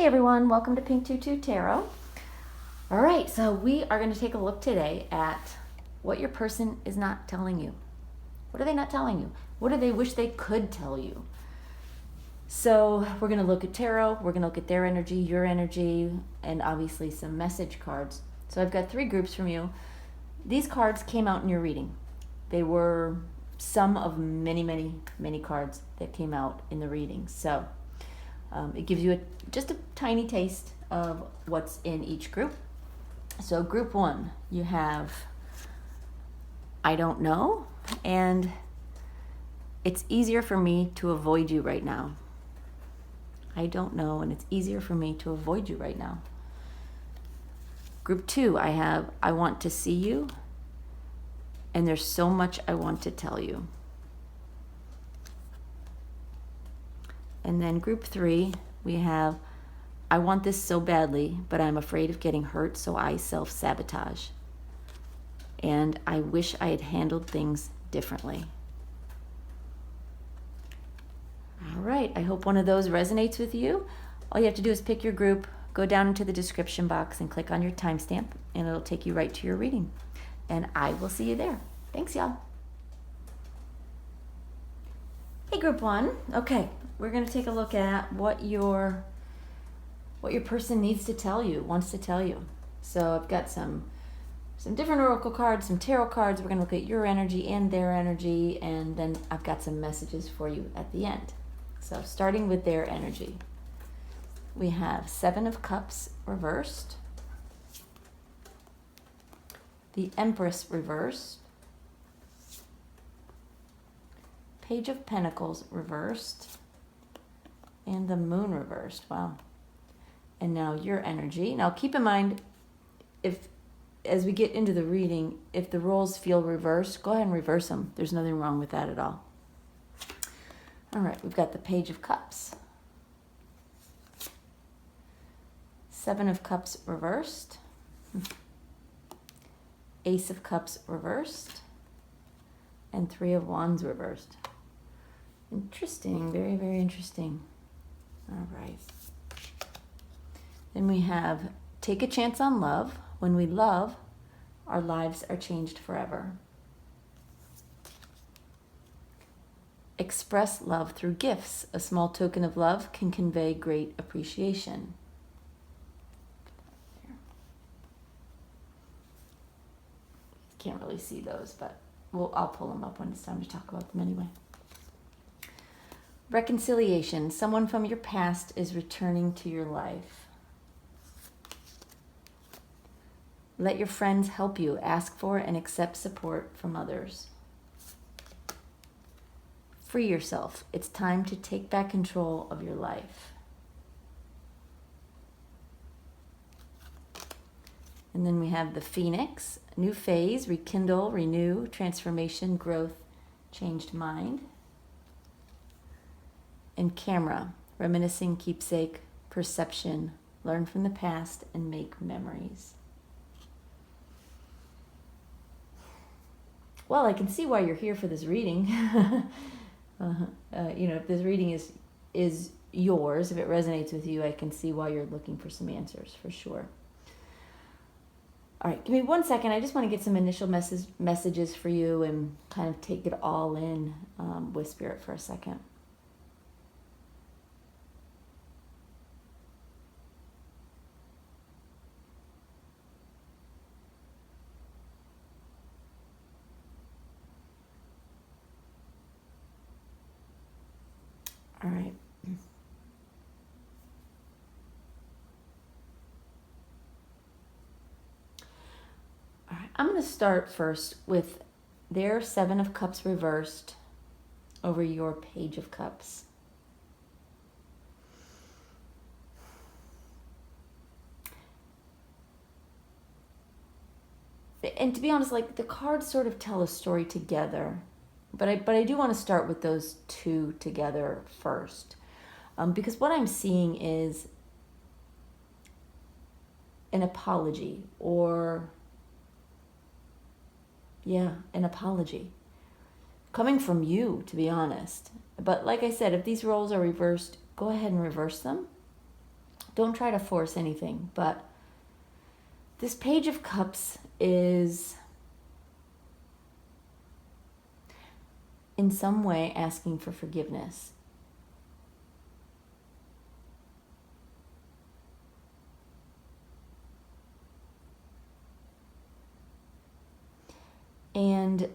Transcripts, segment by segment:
everyone, welcome to Pink Tutu Tarot. All right, so we are going to take a look today at what your person is not telling you. What are they not telling you? What do they wish they could tell you? So we're going to look at tarot, we're going to look at their energy, your energy, and obviously some message cards. So I've got 3 groups from you. These cards came out in your reading. They were some of many cards that came out in the reading. So it gives you just a tiny taste of what's in each group. So group 1, you have I don't know, and it's easier for me to avoid you right now. I don't know, and it's easier for me to avoid you right now. Group 2, I have I want to see you, and there's so much I want to tell you. And then group 3, we have I want this so badly, but I'm afraid of getting hurt, so I self-sabotage. And I wish I had handled things differently. All right, I hope one of those resonates with you. All you have to do is pick your group, go down into the description box and click on your timestamp, and it'll take you right to your reading. And I will see you there. Thanks, y'all. Hey, group 1. Okay, we're going to take a look at what your person needs to tell you, wants to tell you. So I've got some different oracle cards, some tarot cards. We're going to look at your energy and their energy, and then I've got some messages for you at the end. So starting with their energy, we have 7 of Cups reversed, the Empress reversed, Page of Pentacles reversed, and the Moon reversed. Wow. And now your energy. Now keep in mind, as we get into the reading, if the roles feel reversed, go ahead and reverse them. There's nothing wrong with that at all. All right, we've got the Page of Cups, 7 of Cups reversed, Ace of Cups reversed, and 3 of Wands reversed. Interesting, very interesting. All right. Then we have take a chance on love. When we love, our lives are changed forever. Express love through gifts. A small token of love can convey great appreciation. Can't really see those, but I'll pull them up when it's time to talk about them anyway. Reconciliation. Someone from your past is returning to your life. Let your friends help you. Ask for and accept support from others. Free yourself. It's time to take back control of your life. And then we have the Phoenix. New phase, rekindle, renew, transformation, growth, changed mind. And Camera. Reminiscing, keepsake, perception, learn from the past, and make memories. Well, I can see why you're here for this reading. If this reading is yours, if it resonates with you, I can see why you're looking for some answers, for sure. All right, give me 1 second. I just want to get some initial messages for you and kind of take it all in with Spirit for a second. All right. All right. I'm going to start first with their 7 of Cups reversed over your Page of Cups. And to be honest, like the cards sort of tell a story together. But I do want to start with those 2 together first. Because what I'm seeing is an apology an apology. Coming from you, to be honest. But like I said, if these roles are reversed, go ahead and reverse them. Don't try to force anything, but this Page of Cups is in some way asking for forgiveness. And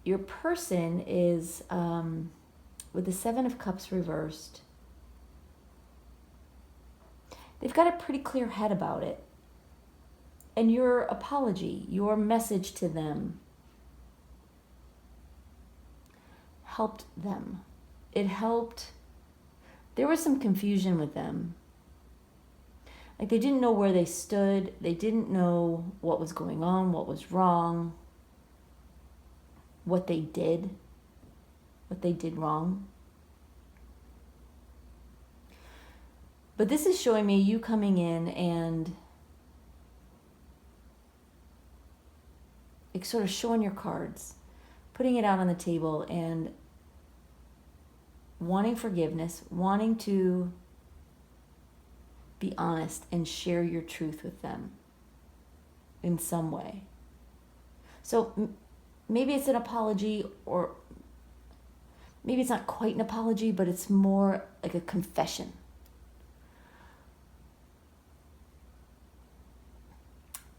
your person is, with the Seven of Cups reversed, they've got a pretty clear head about it. And your apology, your message to them, helped them. It helped. There was some confusion with them. Like they didn't know where they stood. They didn't know what was going on, what was wrong, what they did wrong. But this is showing me you coming in and like sort of showing your cards, putting it out on the table and wanting forgiveness, wanting to be honest and share your truth with them in some way. So maybe it's an apology, or maybe it's not quite an apology, but it's more like a confession.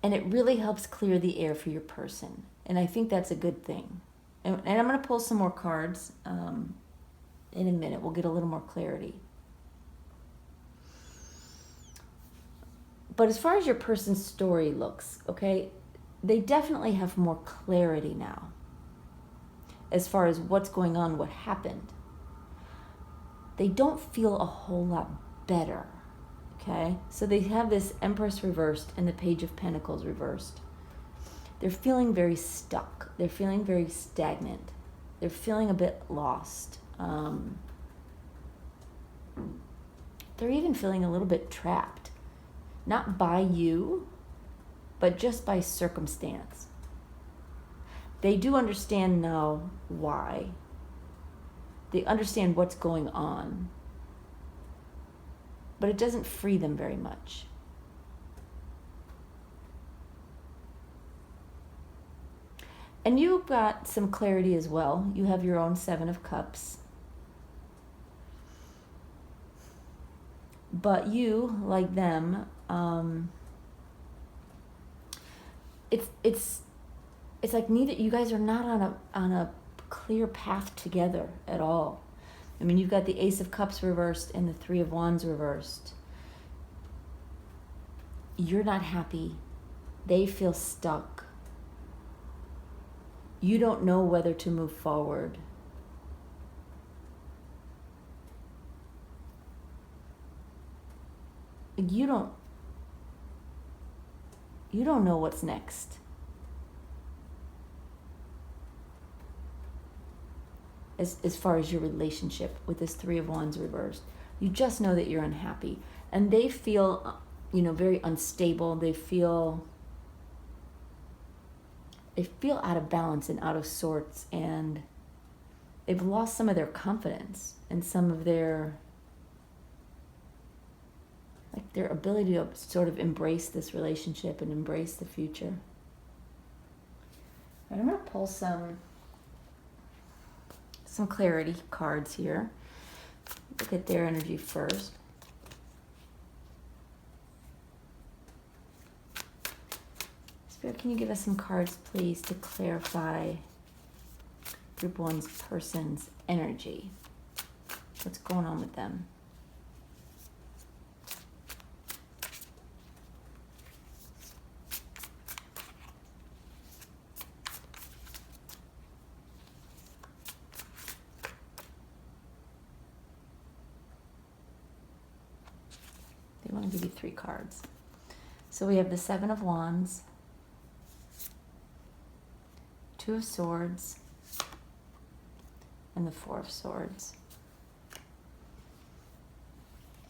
And it really helps clear the air for your person. And I think that's a good thing. And I'm going to pull some more cards in a minute. We'll get a little more clarity. But as far as your person's story looks, okay, they definitely have more clarity now as far as what's going on, what happened. They don't feel a whole lot better, okay? So they have this Empress reversed and the Page of Pentacles reversed. They're feeling very stuck. They're feeling very stagnant. They're feeling a bit lost. They're even feeling a little bit trapped. Not by you, but just by circumstance. They do understand now why. They understand what's going on. But it doesn't free them very much. And you've got some clarity as well. You have your own Seven of Cups. But you, like them, it's like neither, you guys are not on a clear path together at all. I mean, you've got the Ace of Cups reversed and the Three of Wands reversed. You're not happy. They feel stuck. You don't know whether to move forward. You don't know what's next. As far as your relationship with this Three of Wands reversed. You just know that you're unhappy. And they feel, very unstable. They feel out of balance and out of sorts, and they've lost some of their confidence and some of their ability to sort of embrace this relationship and embrace the future. I'm going to pull some clarity cards here. Look at their energy first. Spirit, can you give us some cards, please, to clarify Group 1's person's energy? What's going on with them? They want to give you 3 cards. So we have the Seven of Wands, Two of Swords, and the Four of Swords.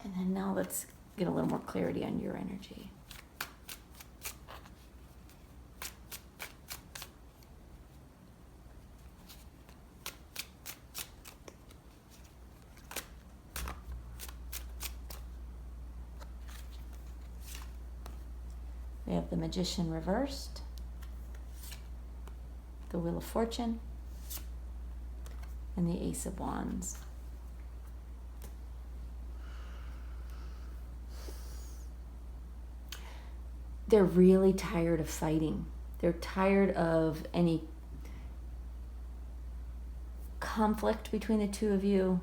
And then now let's get a little more clarity on your energy. We have the Magician reversed, the Wheel of Fortune, and the Ace of Wands. They're really tired of fighting. They're tired of any conflict between the two of you.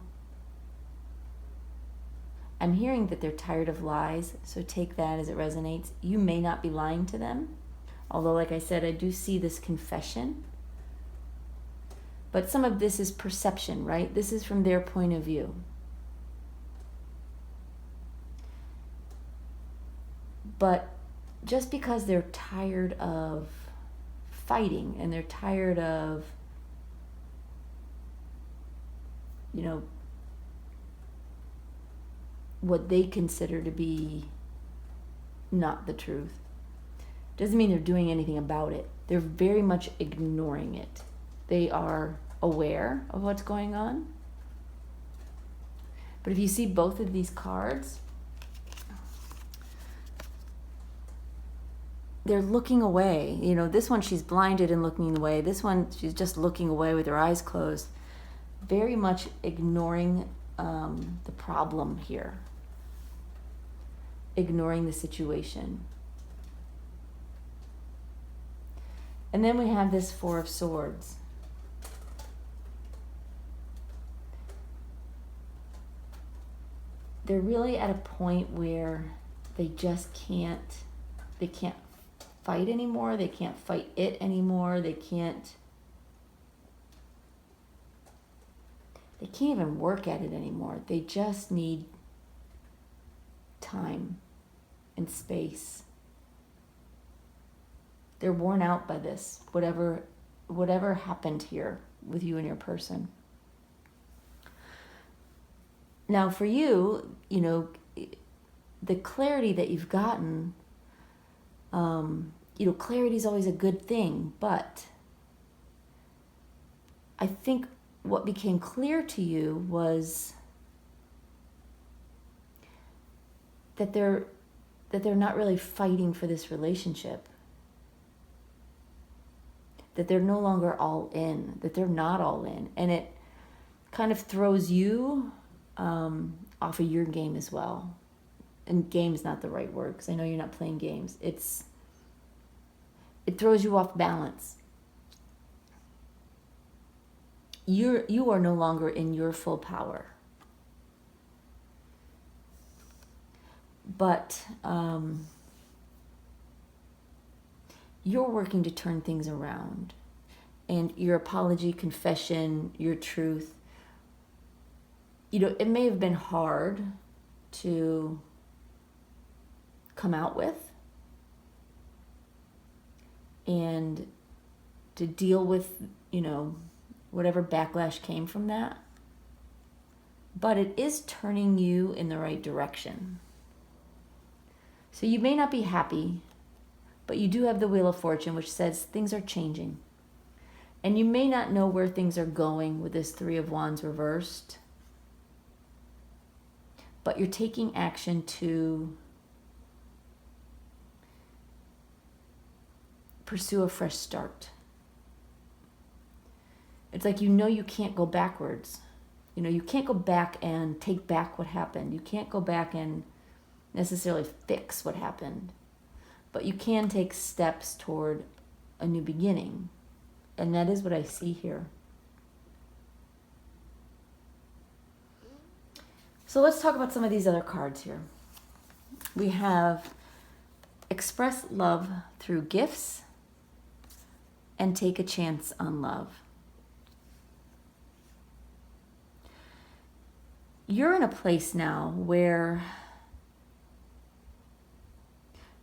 I'm hearing that they're tired of lies, so take that as it resonates. You may not be lying to them, although, like I said, I do see this confession. But some of this is perception, right? This is from their point of view. But just because they're tired of fighting and they're tired of, what they consider to be not the truth, doesn't mean they're doing anything about it. They're very much ignoring it. They are aware of what's going on. But if you see both of these cards, they're looking away. This one, she's blinded and looking away. This one, she's just looking away with her eyes closed. Very much ignoring the problem here. Ignoring the situation. And then we have this Four of Swords. They're really at a point where they just can't fight anymore. They can't fight it anymore. They can't even work at it anymore. They just need time and space. They're worn out by this, whatever happened here with you and your person. Now for you, the clarity that you've gotten, clarity is always a good thing, but I think what became clear to you was that they're not really fighting for this relationship. That they're no longer all in, that they're not all in. And it kind of throws you off of your game as well. And game's not the right word, because I know you're not playing games. It throws you off balance. You are no longer in your full power. But you're working to turn things around. And your apology, confession, your truth, it may have been hard to come out with and to deal with, whatever backlash came from that. But it is turning you in the right direction. So you may not be happy, but you do have the Wheel of Fortune, which says things are changing. And you may not know where things are going with this Three of Wands reversed, but you're taking action to pursue a fresh start. It's like you can't go backwards. You can't go back and take back what happened. You can't go back and necessarily fix what happened. But you can take steps toward a new beginning. And that is what I see here. So let's talk about some of these other cards here. We have express love through gifts and take a chance on love. You're in a place now where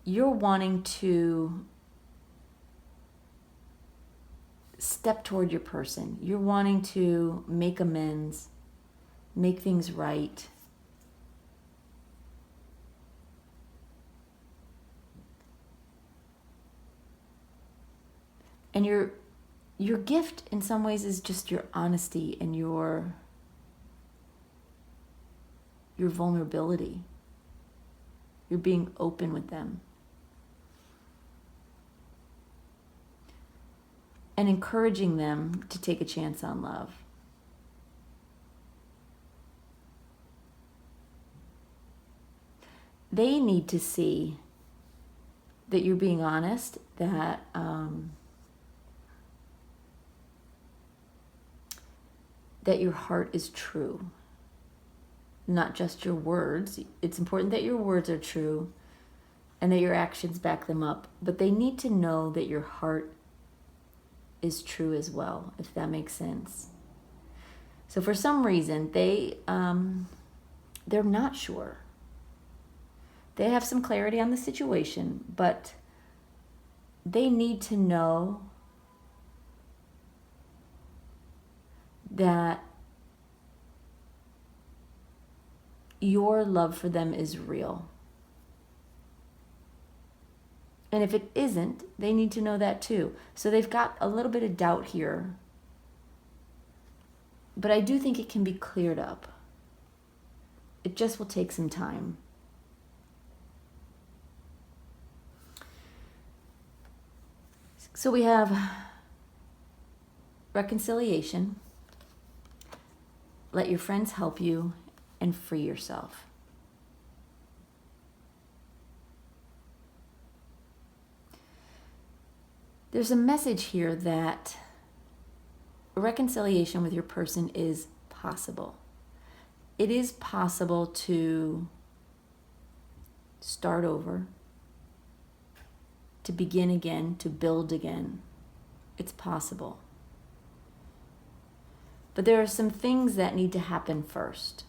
you're wanting to step toward your person. You're wanting to make amends, make things right. And your gift in some ways is just your honesty and your vulnerability. You're being open with them. and encouraging them to take a chance on love. They need to see that you're being honest, that that your heart is true, not just your words. It's important that your words are true and that your actions back them up, but they need to know that your heart is true as well, if that makes sense. So for some reason, they're not sure. They have some clarity on the situation, but they need to know that your love for them is real. And if it isn't, they need to know that too. So they've got a little bit of doubt here. But I do think it can be cleared up. It just will take some time. So we have reconciliation. Let your friends help you and free yourself. There's a message here that reconciliation with your person is possible. It is possible to start over, to begin again, to build again. It's possible. But there are some things that need to happen first.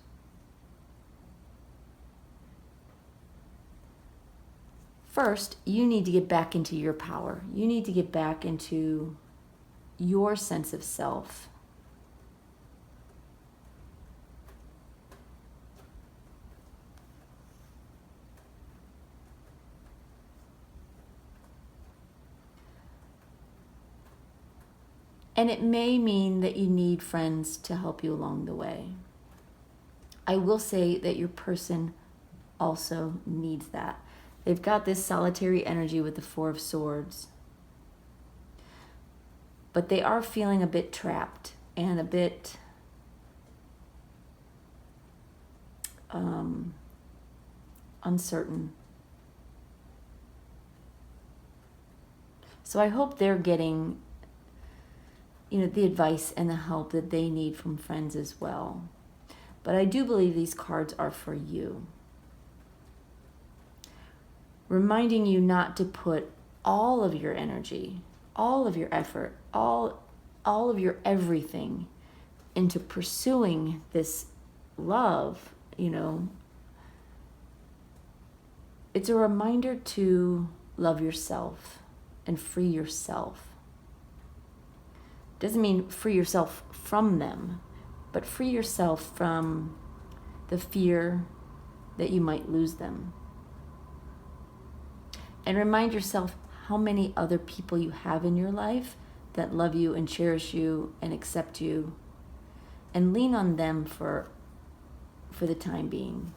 First, you need to get back into your power. You need to get back into your sense of self. And it may mean that you need friends to help you along the way. I will say that your person also needs that. They've got this solitary energy with the Four of Swords. But they are feeling a bit trapped and a bit uncertain. So I hope they're getting, the advice and the help that they need from friends as well. But I do believe these cards are for you. Reminding you not to put all of your energy, all of your effort, all of your everything into pursuing this love, It's a reminder to love yourself and free yourself. Doesn't mean free yourself from them, but free yourself from the fear that you might lose them. And remind yourself how many other people you have in your life that love you and cherish you and accept you, and lean on them for the time being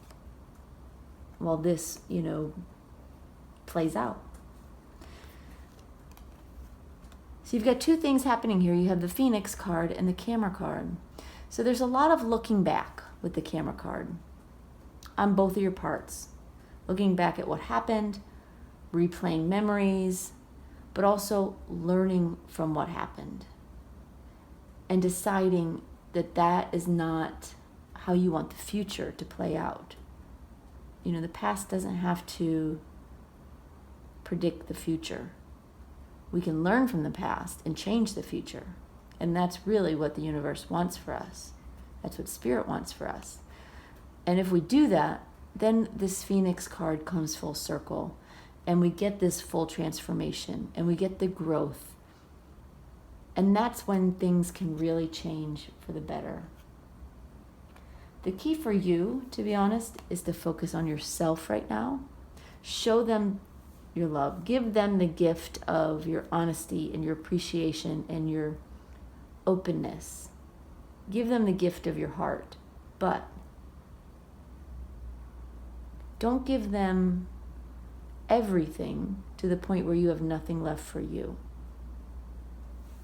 while this, plays out. So you've got two things happening here. You have the Phoenix card and the Camera card. So there's a lot of looking back with the Camera card on both of your parts. Looking back at what happened, replaying memories, but also learning from what happened and deciding that that is not how you want the future to play out. The past doesn't have to predict the future. We can learn from the past and change the future. And that's really what the universe wants for us. That's what Spirit wants for us. And if we do that, then this Phoenix card comes full circle. And we get this full transformation, and we get the growth. And that's when things can really change for the better. The key for you, to be honest, is to focus on yourself right now. Show them your love. Give them the gift of your honesty and your appreciation and your openness. Give them the gift of your heart. But don't give them everything to the point where you have nothing left for you.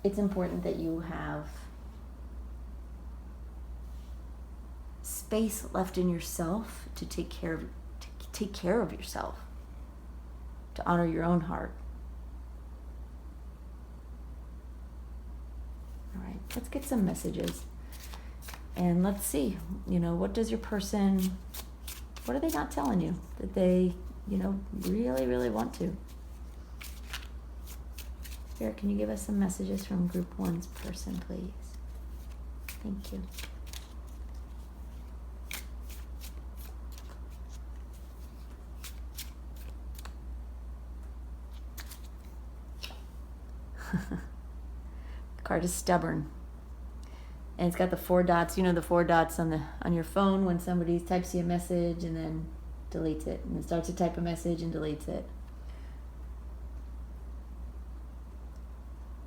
it's important that you have space left in yourself to take care of yourself, to honor your own heart. All right, let's get some messages. And let's see, what does your person, what are they not telling you that they, really, really want to? Spirit, can you give us some messages from Group 1's person, please? Thank you. The card is stubborn. And it's got the 4 dots, the 4 dots on your phone when somebody types you a message and then deletes it, and then starts to type a message and deletes it.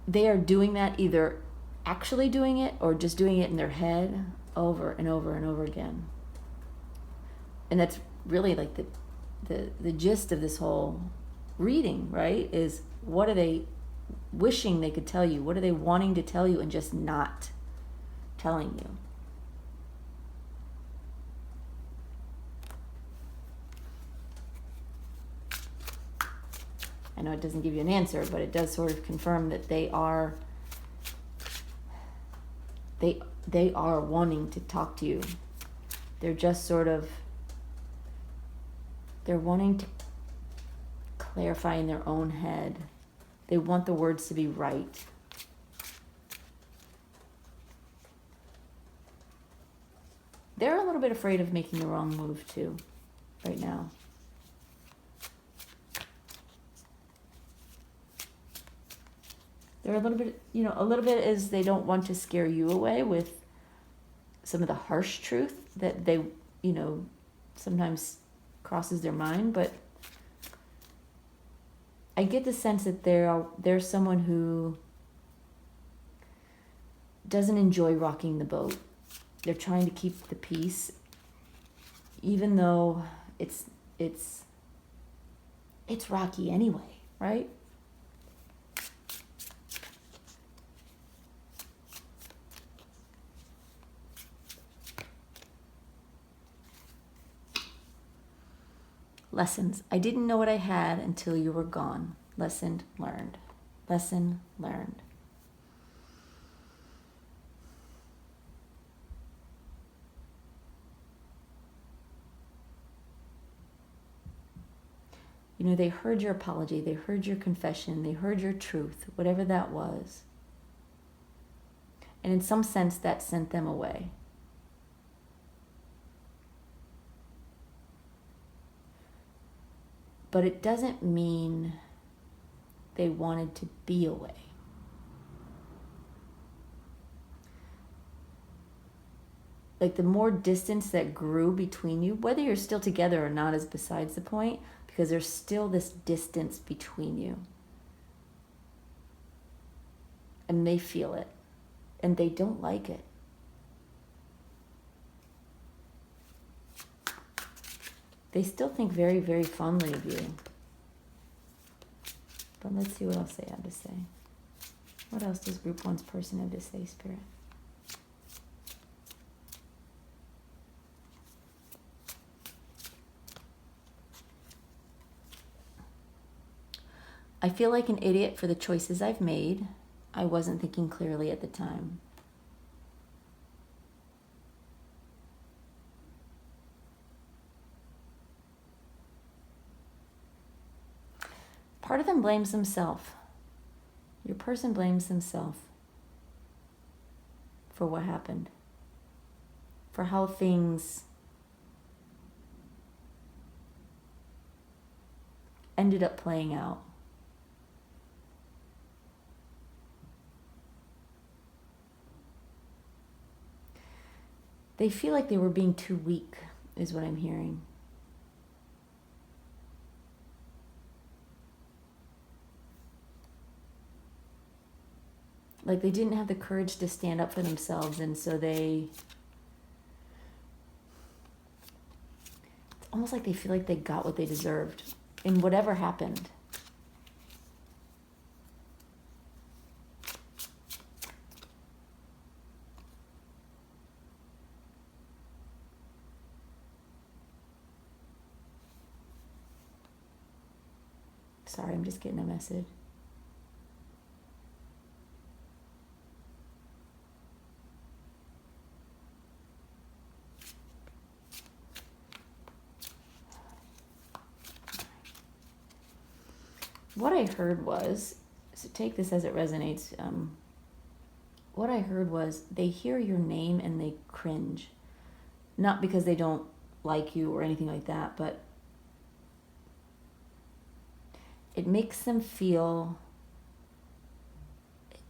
They are doing that, either actually doing it or just doing it in their head over and over and over again. And that's really like the gist of this whole reading, right? Is what are they wishing they could tell you? What are they wanting to tell you and just not telling you? I know it doesn't give you an answer, but it does sort of confirm that they are wanting to talk to you. They're just they're wanting to clarify in their own head. They want the words to be right. They're a little bit afraid of making the wrong move too, right now. They're a little bit as they don't want to scare you away with some of the harsh truth that they, sometimes crosses their mind. But I get the sense that they're someone who doesn't enjoy rocking the boat. They're trying to keep the peace, even though it's rocky anyway, right? Lessons. I didn't know what I had until you were gone. Lesson learned. Lesson learned. They heard your apology, they heard your confession, they heard your truth, whatever that was. And in some sense, that sent them away. But it doesn't mean they wanted to be away. Like the more distance that grew between you, whether you're still together or not is besides the point, because there's still this distance between you. And they feel it. And they don't like it. They still think very, very fondly of you. But let's see what else they have to say. What else does Group 1's person have to say, Spirit? I feel like an idiot for the choices I've made. I wasn't thinking clearly at the time. Part of them blames themselves. Your person blames themselves for what happened, for how things ended up playing out. They feel like they were being too weak, is what I'm hearing. Like they didn't have the courage to stand up for themselves, and so it's almost like they feel like they got what they deserved in whatever happened. Sorry, I'm just getting a message. What I heard was, so take this as it resonates. What I heard was they hear your name and they cringe. Not because they don't like you or anything like that, but it makes them feel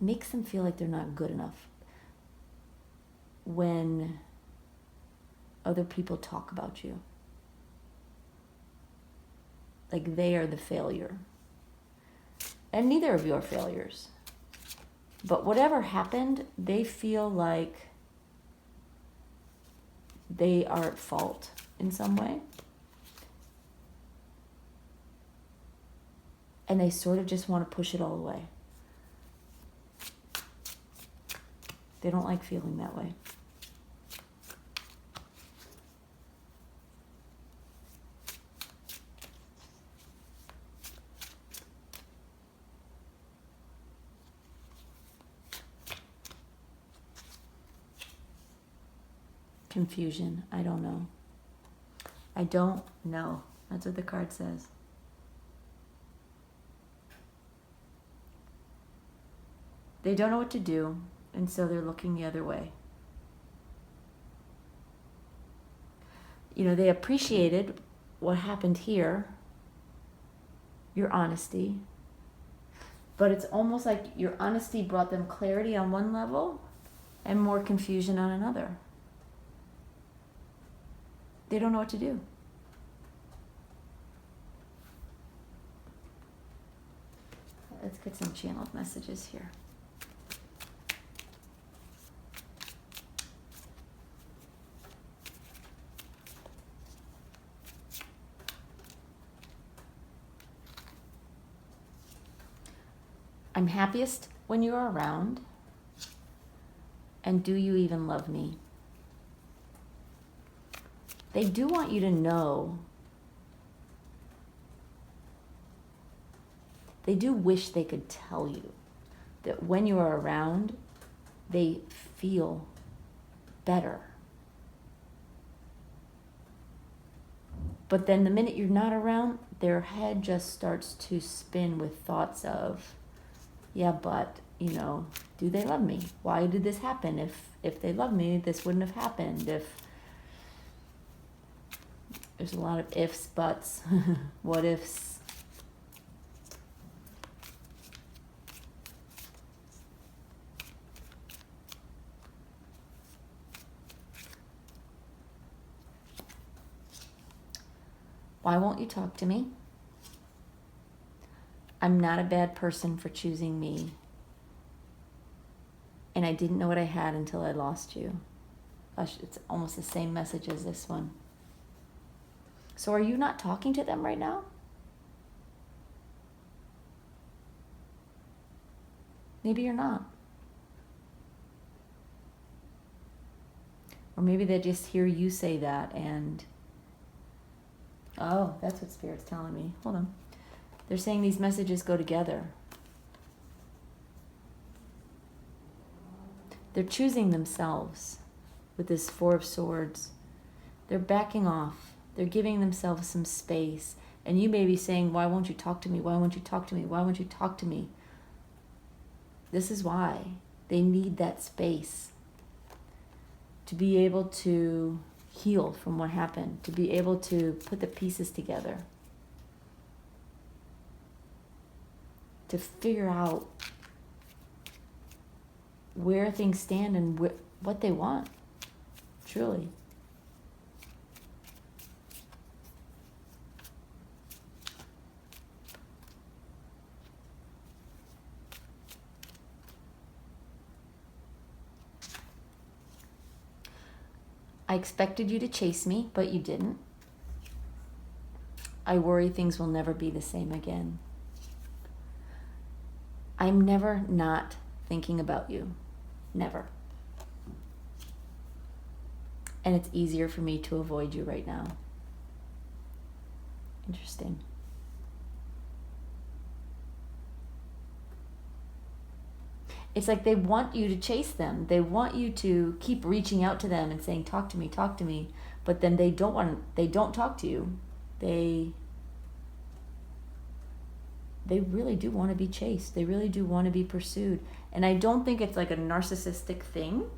like they're not good enough when other people talk about you. Like they are the failure. And neither of you are failures. But whatever happened, they feel like they are at fault in some way. And they sort of just want to push it all away. They don't like feeling that way. Confusion. I don't know. I don't know. That's what the card says. They don't know what to do, and so they're looking the other way. You know, they appreciated what happened here, your honesty, but it's almost like your honesty brought them clarity on one level and more confusion on another. They don't know what to do. Let's get some channeled messages here. I'm happiest when you are around. And do you even love me? They do want you to know. They do wish they could tell you that when you are around, they feel better. But then the minute you're not around, their head just starts to spin with thoughts of, yeah, but, you know, do they love me? Why did this happen? If they love me, this wouldn't have happened. There's a lot of ifs, buts, what ifs. Why won't you talk to me? I'm not a bad person for choosing me. And I didn't know what I had until I lost you. Gosh, it's almost the same message as this one. So are you not talking to them right now? Maybe you're not. Or maybe they just hear you say that and, oh, that's what Spirit's telling me. Hold on. They're saying these messages go together. They're choosing themselves with this Four of Swords. They're backing off. They're giving themselves some space. And you may be saying, why won't you talk to me? Why won't you talk to me? Why won't you talk to me? This is why. They need that space to be able to heal from what happened, to be able to put the pieces together, to figure out where things stand and what they want, truly. I expected you to chase me, but you didn't. I worry things will never be the same again. I'm never not thinking about you. Never. And it's easier for me to avoid you right now. Interesting. It's like they want you to chase them. They want you to keep reaching out to them and saying, talk to me, talk to me. But then they don't talk to you. They really do want to be chased. They really do want to be pursued. And I don't think it's like a narcissistic thing.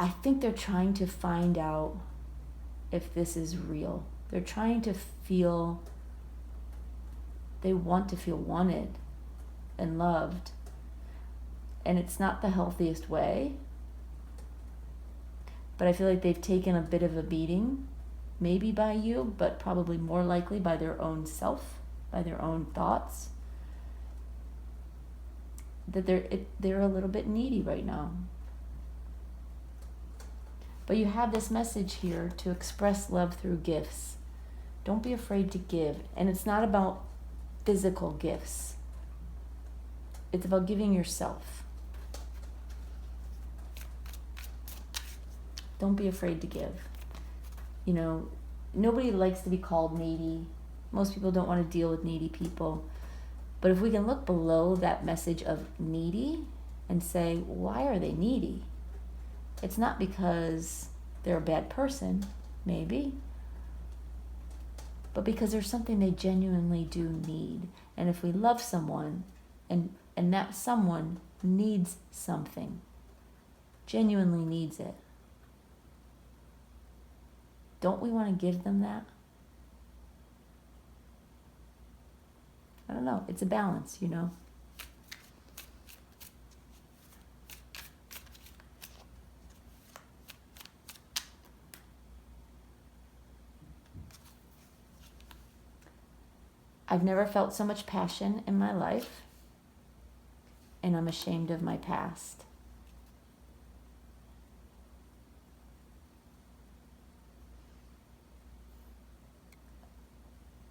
I think they're trying to find out if this is real. They're trying to feel, they want to feel wanted and loved. And it's not the healthiest way. But I feel like they've taken a bit of a beating, maybe by you, but probably more likely by their own self, by their own thoughts. That they're a little bit needy right now. But you have this message here to express love through gifts. Don't be afraid to give. And it's not about physical gifts. It's about giving yourself. Don't be afraid to give. You know, nobody likes to be called needy. Most people don't want to deal with needy people. But if we can look below that message of needy and say, why are they needy? It's not because they're a bad person, maybe, but because there's something they genuinely do need. And if we love someone and that someone needs something, genuinely needs it, don't we want to give them that? I don't know. It's a balance, you know. I've never felt so much passion in my life, and I'm ashamed of my past.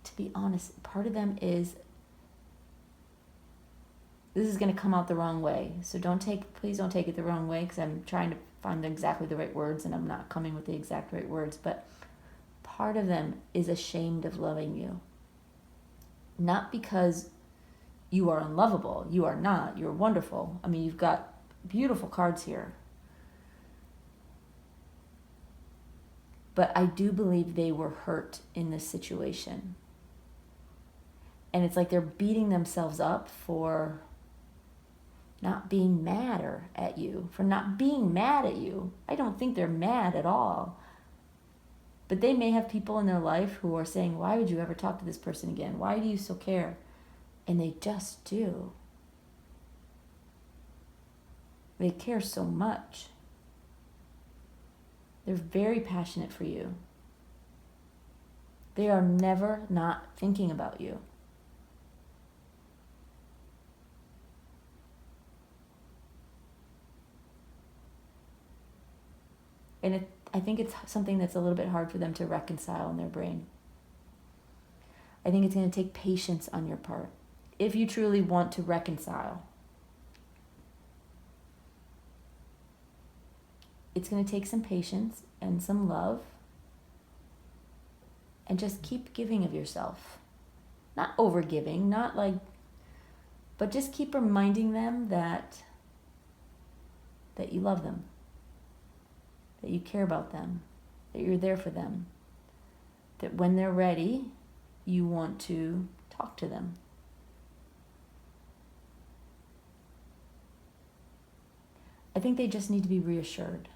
To be honest, part of them is, this is going to come out the wrong way. So please don't take it the wrong way, because I'm trying to find exactly the right words and I'm not coming with the exact right words. But part of them is ashamed of loving you. Not because you are unlovable. You are not. You're wonderful. I mean, you've got beautiful cards here. But I do believe they were hurt in this situation. And it's like they're beating themselves up for not being madder at you, for not being mad at you. I don't think they're mad at all. But they may have people in their life who are saying, why would you ever talk to this person again? Why do you still care? And they just do. They care so much. They're very passionate for you. They are never not thinking about you. And I think it's something that's a little bit hard for them to reconcile in their brain. I think it's going to take patience on your part, if you truly want to reconcile. It's going to take some patience and some love, and just keep giving of yourself. Not over-giving, but just keep reminding them that you love them, that you care about them, that you're there for them, that when they're ready, you want to talk to them. I think they just need to be reassured.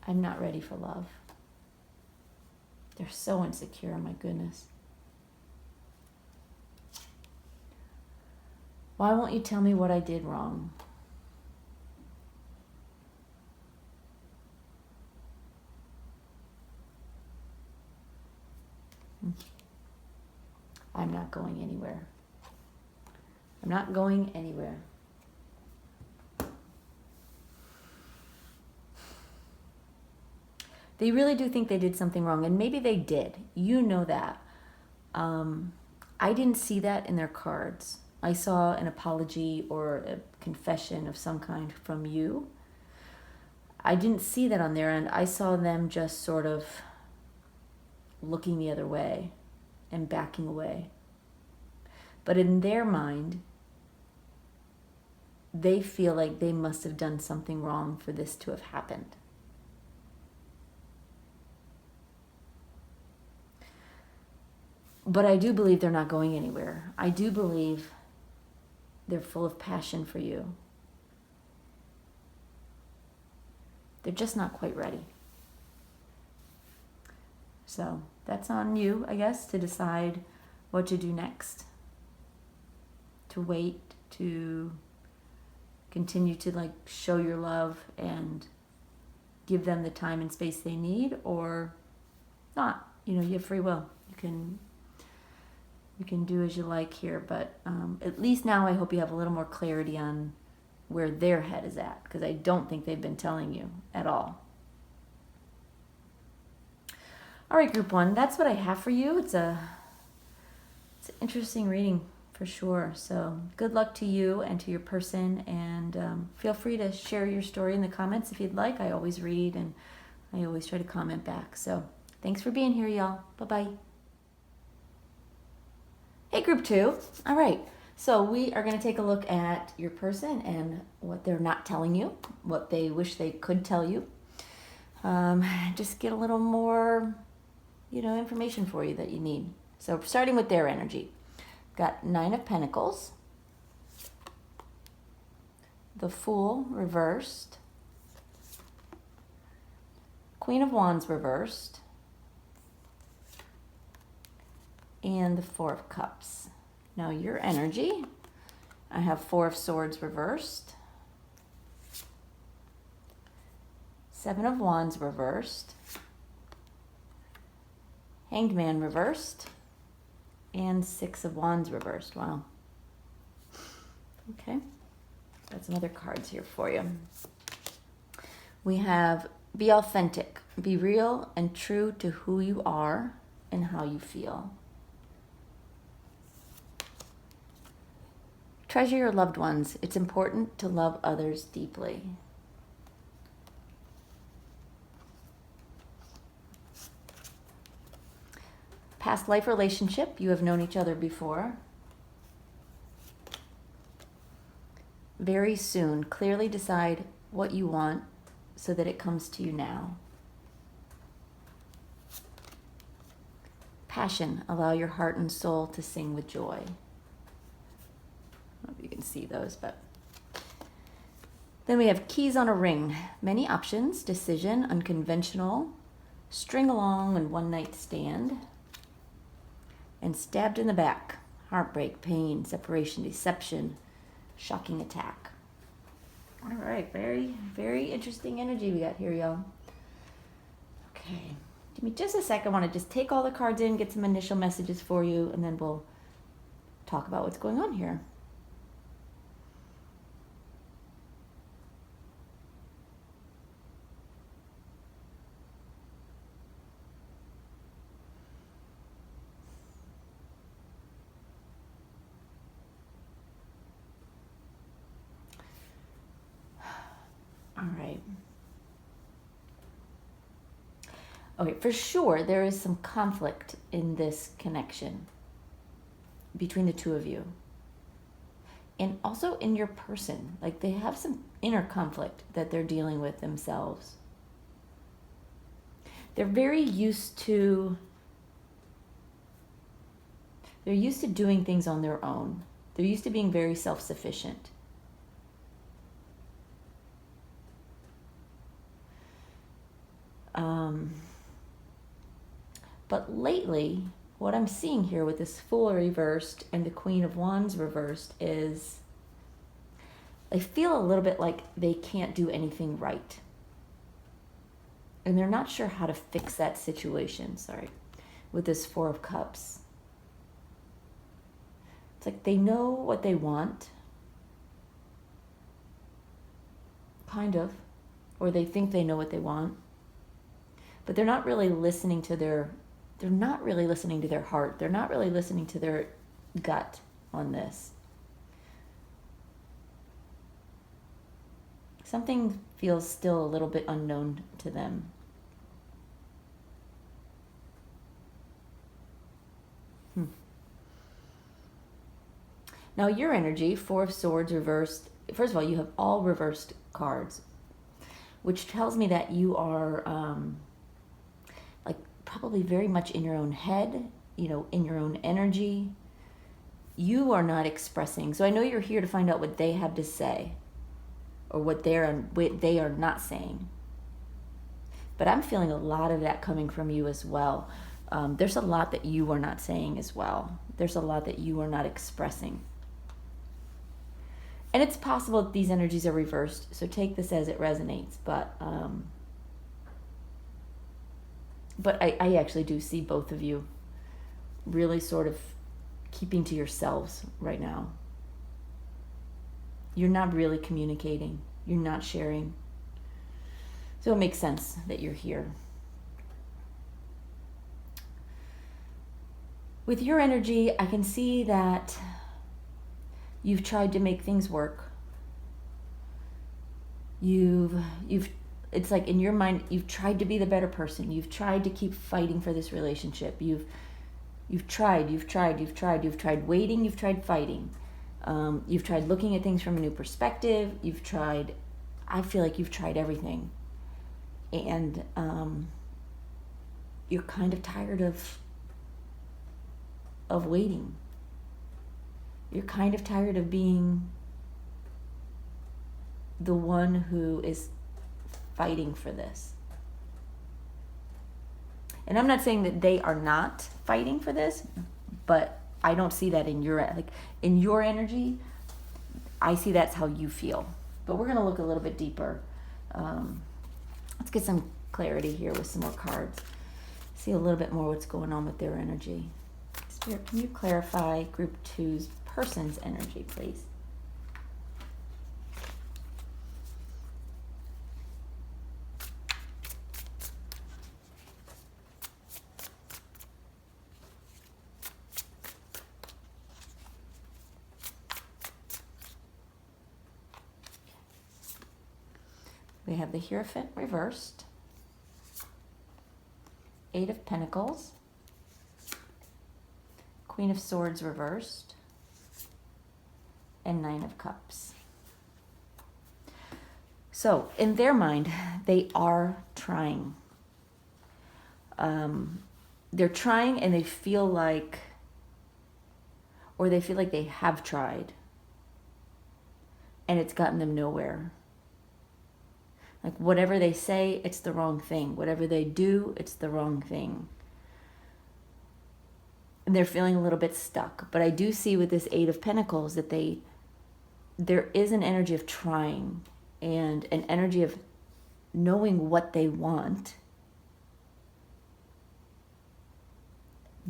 I'm not ready for love. They're so insecure, my goodness. Why won't you tell me what I did wrong? I'm not going anywhere. I'm not going anywhere. They really do think they did something wrong, and maybe they did. You know that. I didn't see that in their cards. I saw an apology or a confession of some kind from you. I didn't see that on their end. I saw them just sort of looking the other way and backing away. But in their mind, they feel like they must have done something wrong for this to have happened. But I do believe they're not going anywhere. I do believe they're full of passion for you. They're just not quite ready. So that's on you, I guess, to decide what to do next. To wait, to continue to show your love and give them the time and space they need, or not. You have free will. You can do as you like here, but at least now I hope you have a little more clarity on where their head is at, because I don't think they've been telling you at all. All right, group one, that's what I have for you. It's an interesting reading for sure. So good luck to you and to your person, and feel free to share your story in the comments if you'd like. I always read and I always try to comment back. So thanks for being here, y'all. Bye-bye. Hey, group two. All right. So we are going to take a look at your person and what they're not telling you, what they wish they could tell you. Just get a little more, information for you that you need. So starting with their energy. Got 9 of Pentacles, the Fool reversed, Queen of Wands reversed, and the 4 of Cups. Now your energy, I have 4 of Swords reversed, 7 of Wands reversed, Hanged Man reversed, and 6 of Wands reversed. Wow. Okay. Got some other cards here for you. We have be authentic. Be real and true to who you are and how you feel. Treasure your loved ones. It's important to love others deeply. Past life relationship, you have known each other before. Very soon, clearly decide what you want so that it comes to you now. Passion, allow your heart and soul to sing with joy. I don't know if you can see those, but. Then we have keys on a ring. Many options, decision, unconventional, string along and one night stand. And stabbed in the back, heartbreak, pain, separation, deception, shocking attack. All right, very, very interesting energy we got here, y'all. Okay, give me just a sec. I want to just take all the cards in, get some initial messages for you, and then we'll talk about what's going on here. All right. Okay, for sure, there is some conflict in this connection between the two of you. And also in your person. Like they have some inner conflict that they're dealing with themselves. They're used to doing things on their own. They're used to being very self-sufficient. But lately, what I'm seeing here with this Fool reversed and the Queen of Wands reversed is they feel a little bit like they can't do anything right. And they're not sure how to fix that situation, with this 4 of Cups. It's like they know what they want, kind of, or they think they know what they want. but they're not really listening to their heart. They're not really listening to their gut on this. Something feels still a little bit unknown to them. Now your energy, Four of Swords reversed. First of all, you have all reversed cards, which tells me that you are like probably very much in your own head, in your own energy. You are not expressing. So I know you're here to find out what they have to say or what they are not saying. But I'm feeling a lot of that coming from you as well. There's a lot that you are not saying as well. There's a lot that you are not expressing. And it's possible that these energies are reversed, so take this as it resonates. But I actually do see both of you really sort of keeping to yourselves right now. You're not really communicating. You're not sharing. So it makes sense that you're here. With your energy, I can see that you've tried to make things work. It's like in your mind, you've tried to be the better person. You've tried to keep fighting for this relationship. You've tried waiting, you've tried fighting. You've tried looking at things from a new perspective. I feel like you've tried everything. And you're kind of tired of waiting. You're kind of tired of being the one who is fighting for this. And I'm not saying that they are not fighting for this, but I don't see that in your energy. I see that's how you feel. But we're going to look a little bit deeper. Let's get some clarity here with some more cards. See a little bit more what's going on with their energy. Spirit, can you clarify Group 2's person's energy, please? We have the Hierophant reversed, Eight of Pentacles, Queen of Swords reversed, and Nine of Cups. So in their mind, they are trying. They're trying, and they feel like they have tried, and it's gotten them nowhere. Like whatever they say, it's the wrong thing. Whatever they do, it's the wrong thing. And they're feeling a little bit stuck. But I do see with this Eight of Pentacles that there is an energy of trying and an energy of knowing what they want,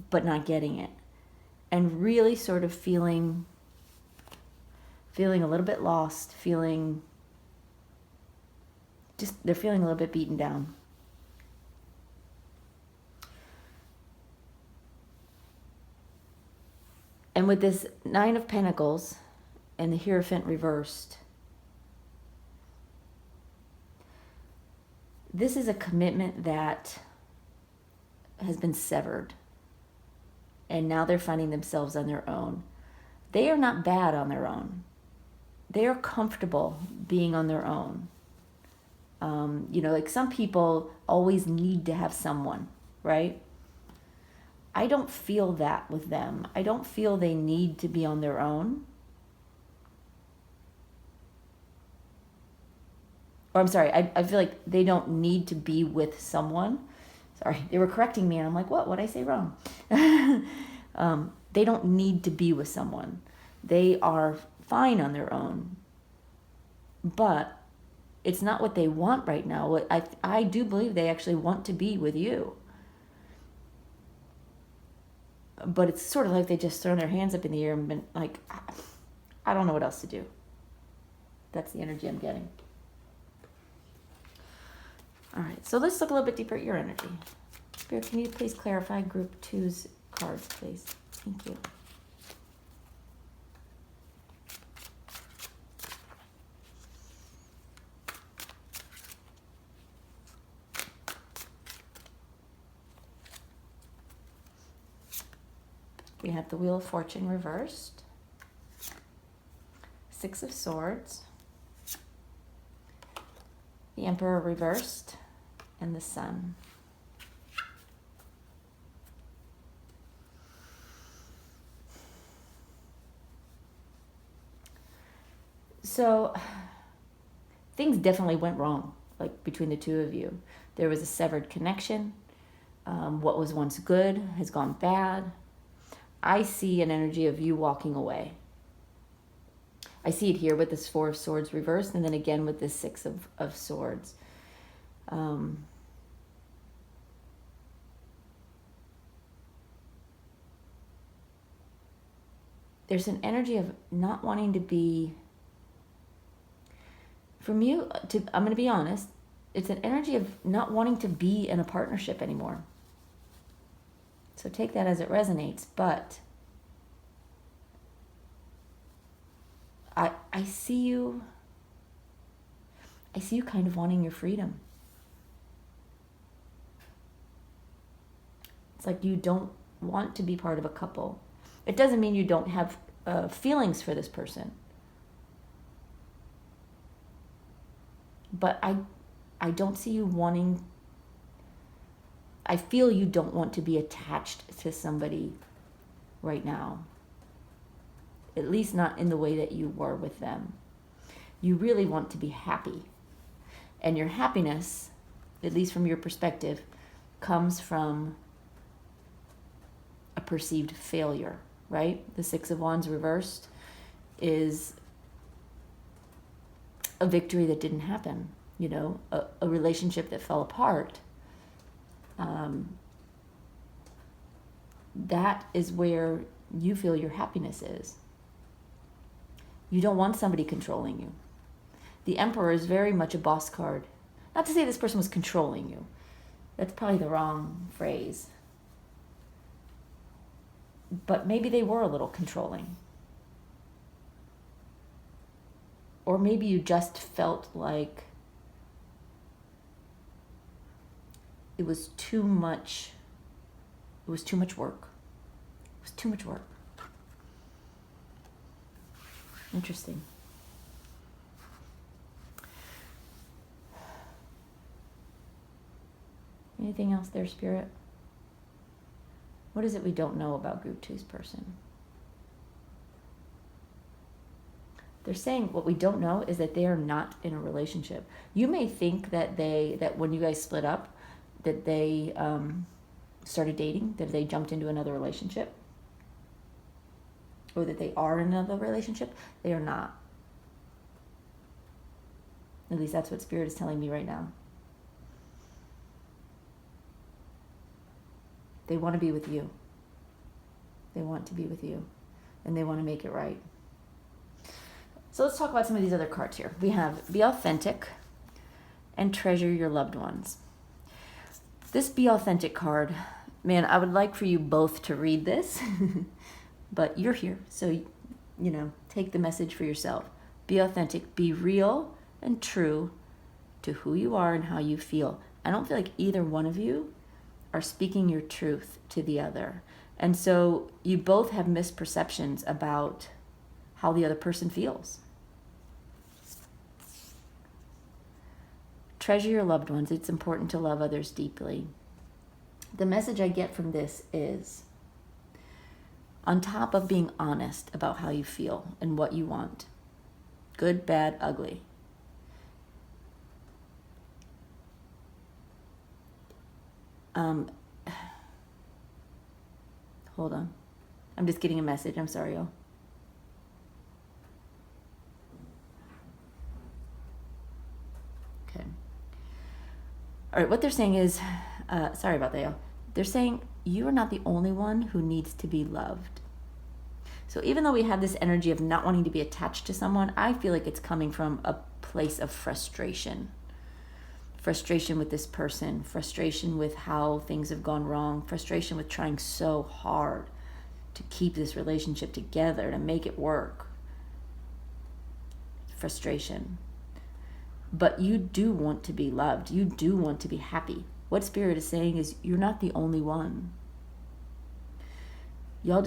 but not getting it. And really sort of feeling a little bit lost, they're feeling a little bit beaten down. And with this Nine of Pentacles and the Hierophant reversed, this is a commitment that has been severed. And now they're finding themselves on their own. They are not bad on their own. They are comfortable being on their own. Like some people always need to have someone, right? I don't feel that with them. I don't feel they need to be on their own. Or I'm sorry, I feel like they don't need to be with someone. Sorry, they were correcting me and I'm like, what? What'd I say wrong? They don't need to be with someone. They are fine on their own. But it's not what they want right now. I do believe they actually want to be with you. But it's sort of like they just thrown their hands up in the air and been like, I don't know what else to do. That's the energy I'm getting. All right, so let's look a little bit deeper at your energy. Spirit, can you please clarify group 2's cards, please? Thank you. We have the Wheel of Fortune reversed, 6 of Swords, the Emperor reversed, and the Sun. So things definitely went wrong, like between the two of you. There was a severed connection. What was once good has gone bad. I see an energy of you walking away. I see it here with this 4 of Swords reversed, and then again with this 6 of Swords. There's an energy of not wanting to be, from you, I'm going to be honest, it's an energy of not wanting to be in a partnership anymore. So take that as it resonates, but I see you kind of wanting your freedom. It's like you don't want to be part of a couple. It doesn't mean you don't have feelings for this person. But I don't see you wanting, I feel you don't want to be attached to somebody right now. At least not in the way that you were with them. You really want to be happy. And your happiness, at least from your perspective, comes from a perceived failure, right? The 6 of Wands reversed is a victory that didn't happen, you know, a relationship that fell apart. That is where you feel your happiness is. You don't want somebody controlling you. The Emperor is very much a boss card. Not to say this person was controlling you. That's probably the wrong phrase. But maybe they were a little controlling. Or maybe you just felt like it was too much. It was too much work. It was too much work. Interesting. Anything else there, Spirit? What is it we don't know about Group 2's person? They're saying what we don't know is that they are not in a relationship. You may think that that when you guys split up, that they started dating, that they jumped into another relationship, or that they are in another relationship. They are not. At least that's what Spirit is telling me right now. They want to be with you. They want to be with you. And they want to make it right. So let's talk about some of these other cards here. We have Be Authentic and Treasure Your Loved Ones. This Be Authentic card, man, I would like for you both to read this. But you're here, so, you know, take the message for yourself. Be authentic. Be real and true to who you are and how you feel. I don't feel like either one of you are speaking your truth to the other. And so you both have misperceptions about how the other person feels. Treasure your loved ones. It's important to love others deeply. The message I get from this is, on top of being honest about how you feel and what you want, good, bad, ugly, hold on. I'm just getting a message. I'm sorry, y'all. Okay. All right, what they're saying is, sorry about that, y'all. They're saying you are not the only one who needs to be loved. So even though we have this energy of not wanting to be attached to someone, I feel like it's coming from a place of frustration frustration with this person, frustration with how things have gone wrong, frustration with trying so hard to keep this relationship together, to make it work. Frustration. But you do want to be loved. You do want to be happy. What Spirit is saying is you're not the only one. Y'all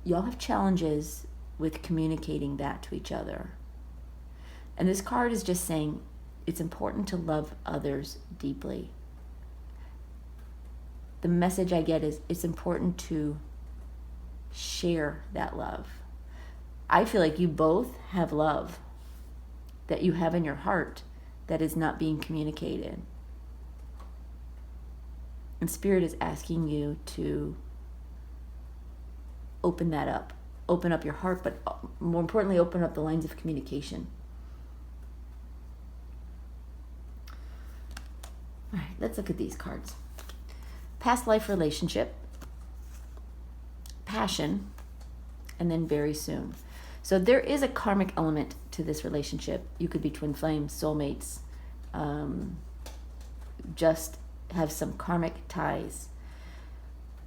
have challenges with communicating that to each other. And this card is just saying it's important to love others deeply. The message I get is it's important to share that love. I feel like you both have love that you have in your heart that is not being communicated. And Spirit is asking you to open that up. Open up your heart, but more importantly, open up the lines of communication. All right, let's look at these cards. Past life relationship, passion, and then very soon. So there is a karmic element to this relationship. You could be twin flames, soulmates, just have some karmic ties.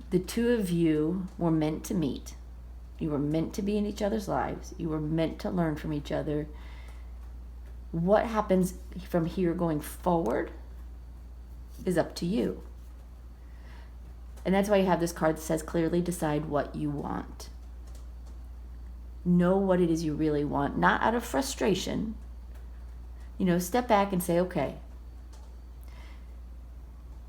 The two of you were meant to meet. You were meant to be in each other's lives. You were meant to learn from each other. What happens from here going forward is up to you. And that's why you have this card that says clearly decide what you want. Know what it is you really want, not out of frustration. Step back and say, okay,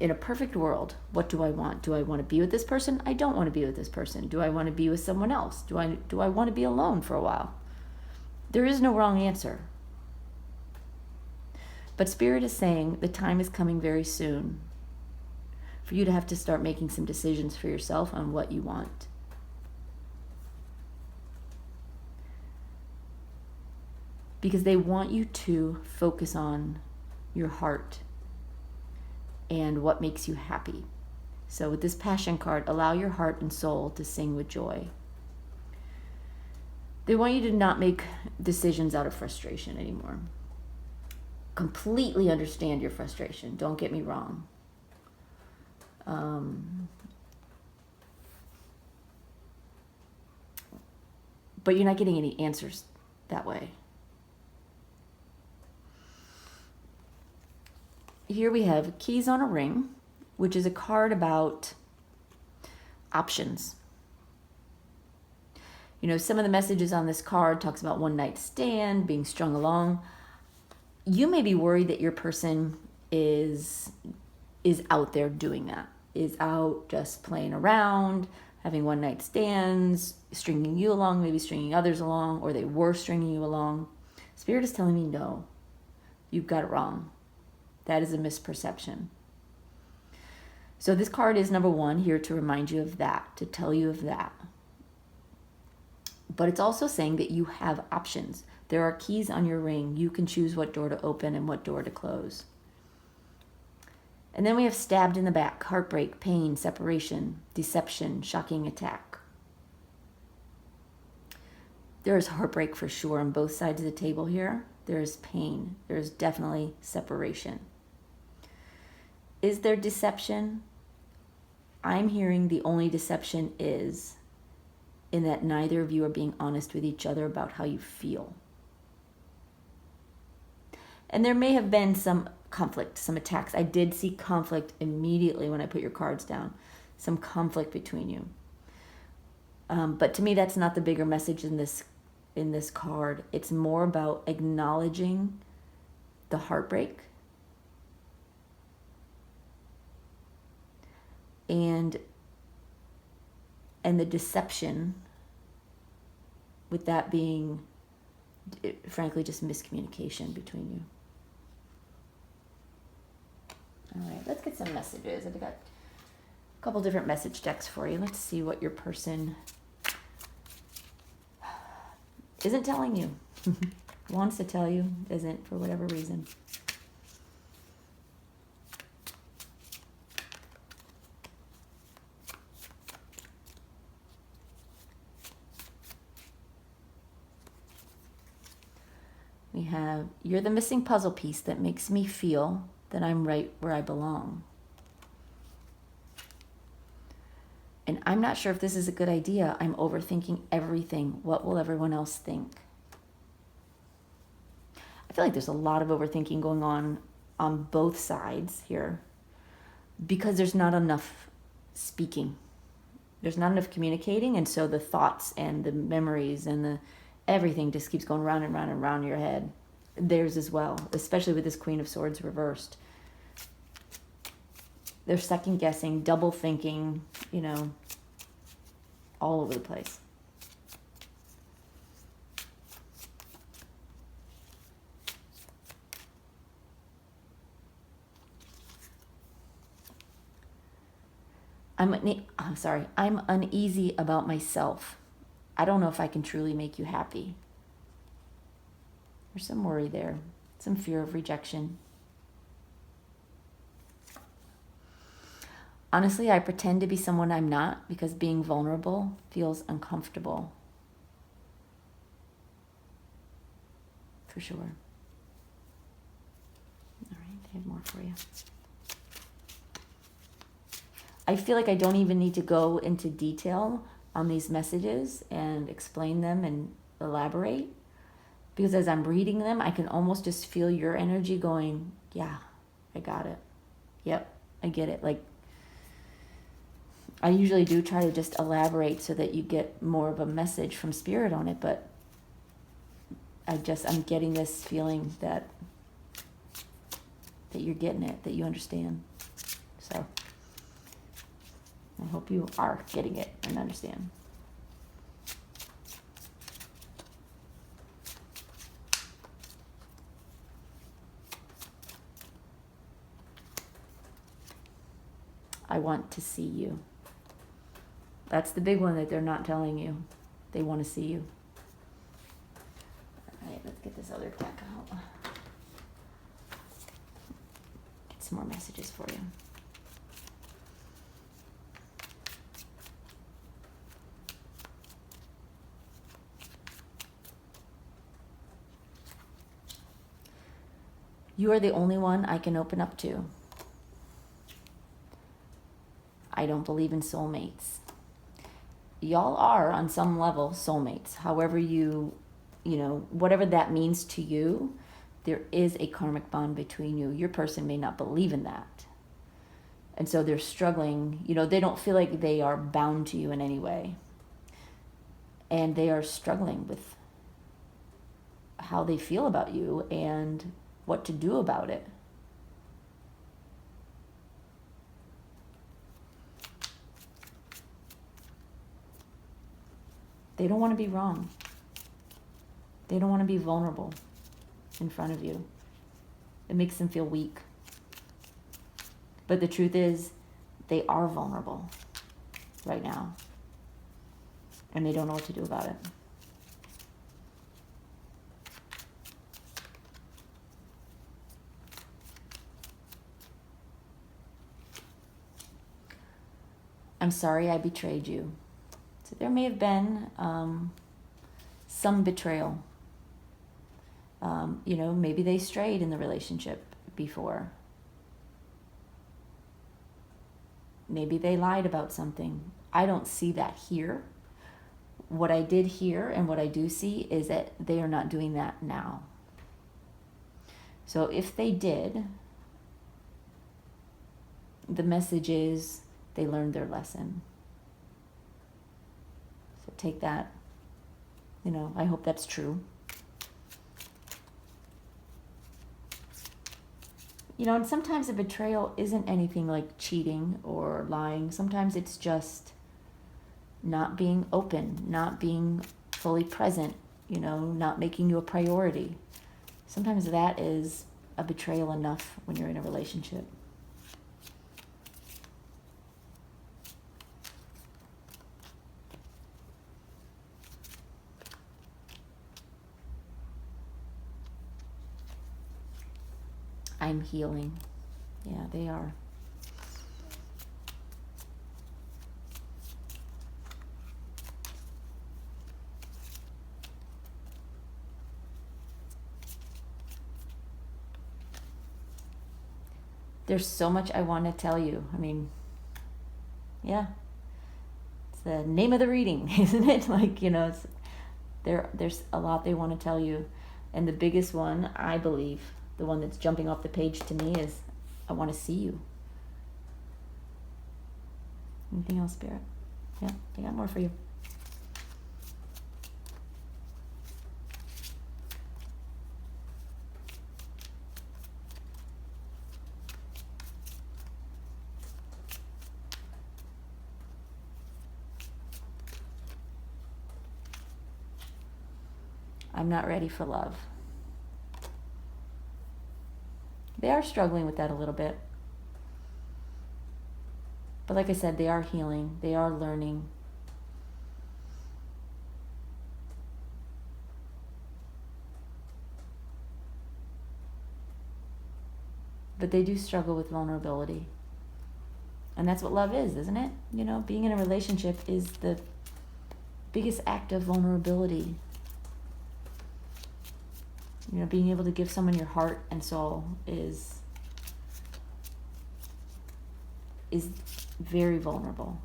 in a perfect world, what do I want? Do I want to be with this person? I don't want to be with this person. Do I want to be with someone else? Do I want to be alone for a while? There is no wrong answer. But Spirit is saying the time is coming very soon for you to have to start making some decisions for yourself on what you want. Because they want you to focus on your heart and what makes you happy. So with this passion card, allow your heart and soul to sing with joy. They want you to not make decisions out of frustration anymore. Completely understand your frustration. Don't get me wrong. But you're not getting any answers that way. Here we have Keys on a Ring, which is a card about options. Some of the messages on this card talks about one night stand, being strung along. You may be worried that your person is out there doing that, is out just playing around, having one night stands, stringing you along, maybe stringing others along, or they were stringing you along. Spirit is telling me, no, you've got it wrong. That is a misperception. So this card is number one, here to remind you of that, to tell you of that. But it's also saying that you have options. There are keys on your ring. You can choose what door to open and what door to close. And then we have stabbed in the back, heartbreak, pain, separation, deception, shocking attack. There is heartbreak for sure on both sides of the table here. There is pain. There is definitely separation. Is there deception? I'm hearing the only deception is in that neither of you are being honest with each other about how you feel. And there may have been some conflict, some attacks. I did see conflict immediately when I put your cards down. Some conflict between you. But to me, that's not the bigger message in this card. It's more about acknowledging the heartbreak and the deception, with that being, frankly, just miscommunication between you. All right, let's get some messages. I've got a couple different message decks for you. Let's see what your person isn't telling you. Wants to tell you, isn't for whatever reason. We have, you're the missing puzzle piece that makes me feel that I'm right where I belong. And I'm not sure if this is a good idea. I'm overthinking everything. What will everyone else think? I feel like there's a lot of overthinking going on both sides here because there's not enough speaking. There's not enough communicating, and so the thoughts and the memories and the everything just keeps going round and round and round in your head. Theirs as well, especially with this Queen of Swords reversed. They're second guessing, double thinking, all over the place. I'm uneasy about myself. I don't know if I can truly make you happy. There's some worry there, some fear of rejection. Honestly, I pretend to be someone I'm not because being vulnerable feels uncomfortable. For sure. All right, I have more for you. I feel like I don't even need to go into detail on these messages and explain them and elaborate, because as I'm reading them, I can almost just feel your energy going, yeah, I got it. Yep, I get it. Like, I usually do try to just elaborate so that you get more of a message from Spirit on it, but I'm getting this feeling that you're getting it, that you understand. So I hope you are getting it and understand. I want to see you. That's the big one that they're not telling you. They want to see you. All right, let's get this other deck out. Get some more messages for you. You are the only one I can open up to. I don't believe in soulmates. Y'all are, on some level, soulmates. However whatever that means to you, there is a karmic bond between you. Your person may not believe in that. And so they're struggling. They don't feel like they are bound to you in any way. And they are struggling with how they feel about you and what to do about it. They don't want to be wrong. They don't want to be vulnerable in front of you. It makes them feel weak. But the truth is, they are vulnerable right now. And they don't know what to do about it. I'm sorry I betrayed you. So there may have been some betrayal. Maybe they strayed in the relationship before. Maybe they lied about something. I don't see that here. What I did hear and what I do see is that they are not doing that now. So if they did, the message is they learned their lesson. So take that. I hope that's true. And sometimes a betrayal isn't anything like cheating or lying. Sometimes it's just not being open, not being fully present, not making you a priority. Sometimes that is a betrayal enough when you're in a relationship. I'm healing. Yeah, they are. There's so much I want to tell you. I mean, yeah. It's the name of the reading, isn't it? Like, there's a lot they want to tell you. And the biggest one, I believe, the one that's jumping off the page to me is, I want to see you. Anything else, Spirit? Yeah, I got more for you. I'm not ready for love. They are struggling with that a little bit. But like I said, they are healing. They are learning. But they do struggle with vulnerability. And that's what love is, isn't it? Being in a relationship is the biggest act of vulnerability. Being able to give someone your heart and soul is very vulnerable.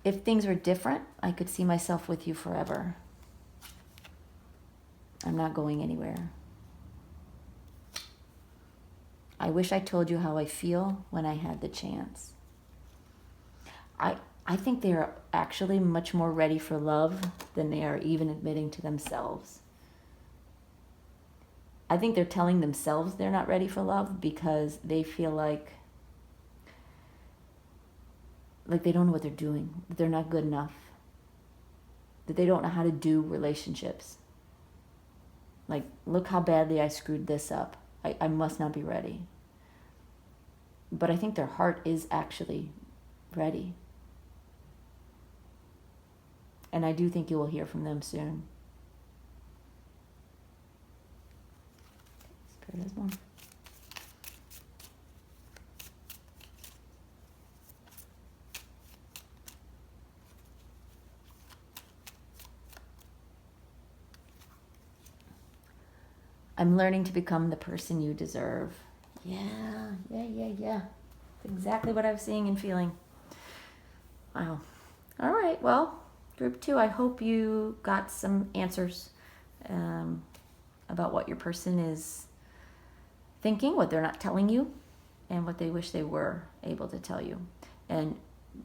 If things were different, I could see myself with you forever. I'm not going anywhere. I wish I told you how I feel when I had the chance. I think they are actually much more ready for love than they are even admitting to themselves. I think they're telling themselves they're not ready for love because they feel like they don't know what they're doing, that they're not good enough, that they don't know how to do relationships. Like, look how badly I screwed this up. I must not be ready. But I think their heart is actually ready. And I do think you will hear from them soon. Spirit has more. I'm learning to become the person you deserve. Yeah. It's exactly what I was seeing and feeling. Wow. All right, well, group 2, I hope you got some answers about what your person is thinking, what they're not telling you, and what they wish they were able to tell you. And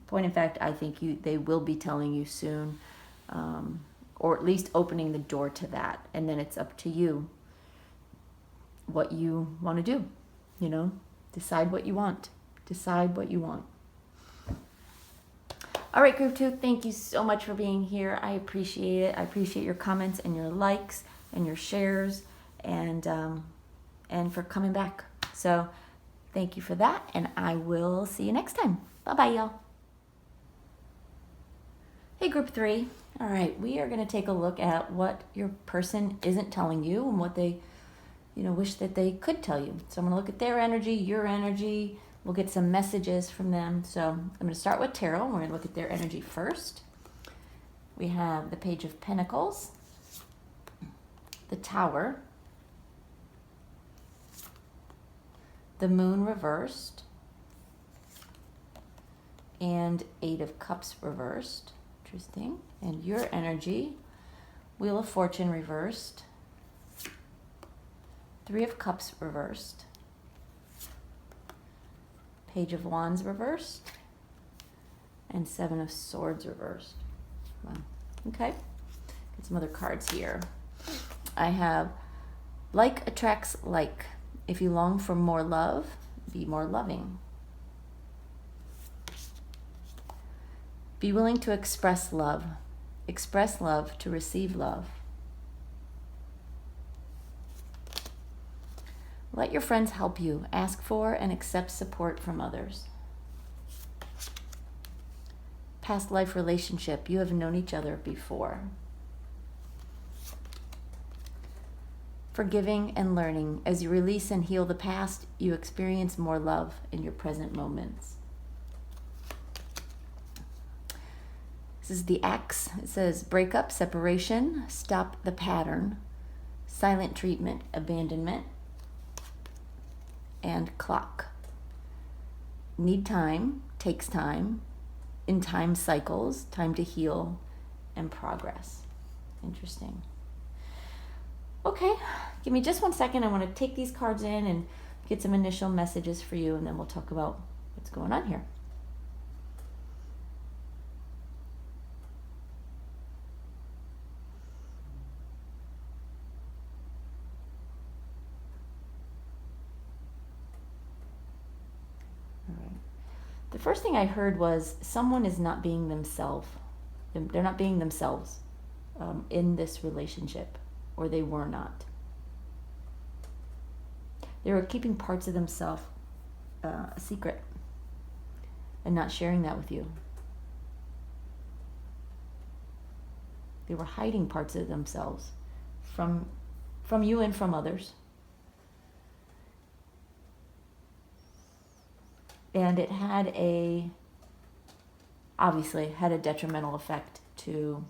point in fact, I think they will be telling you soon, or at least opening the door to that. And then it's up to you what you want to do. Decide what you want. All right, group 2, thank you so much for being here. I appreciate it. I appreciate your comments and your likes and your shares and for coming back. So thank you for that, and I will see you next time. Bye-bye, y'all. Hey, group 3. All right, we are going to take a look at what your person isn't telling you and what they wish that they could tell you. So I'm going to look at their energy, your energy. We'll get some messages from them. So I'm going to start with tarot. We're going to look at their energy first. We have the Page of Pentacles, the Tower, the Moon reversed, and 8 of Cups reversed. Interesting. And your energy, Wheel of Fortune reversed, 3 of Cups reversed, Page of Wands reversed, and 7 of Swords reversed. Wow. Okay. Get some other cards here. I have like attracts like. If you long for more love, be more loving. Be willing to express love. Express love to receive love. Let your friends help you. Ask for and accept support from others. Past life relationship. You have known each other before. forgiving and learning. As you release and heal the past, you experience more love in your present moments. This is the X. It says breakup, separation, stop the pattern, silent treatment, abandonment, and clock. Need time, takes time, in time cycles, time to heal, and progress. Interesting. Okay, give me just 1 second. I want to take these cards in and get some initial messages for you, and then we'll talk about what's going on here. All right. The first thing I heard was someone is not being themselves. They're not being themselves in this relationship, or they were not. They were keeping parts of themselves a secret and not sharing that with you. They were hiding parts of themselves from you and from others. And it obviously had a detrimental effect to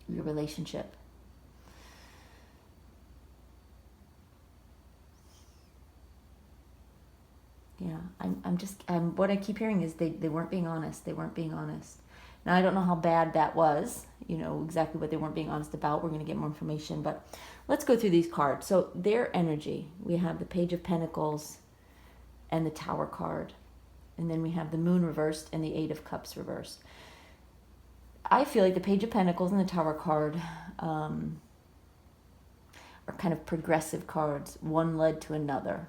your relationship. Yeah, what I keep hearing is they weren't being honest. They weren't being honest. Now, I don't know how bad that was, exactly what they weren't being honest about. We're going to get more information, but let's go through these cards. So their energy, we have the Page of Pentacles and the Tower card. And then we have the Moon reversed and the Eight of Cups reversed. I feel like the Page of Pentacles and the Tower card are kind of progressive cards. One led to another.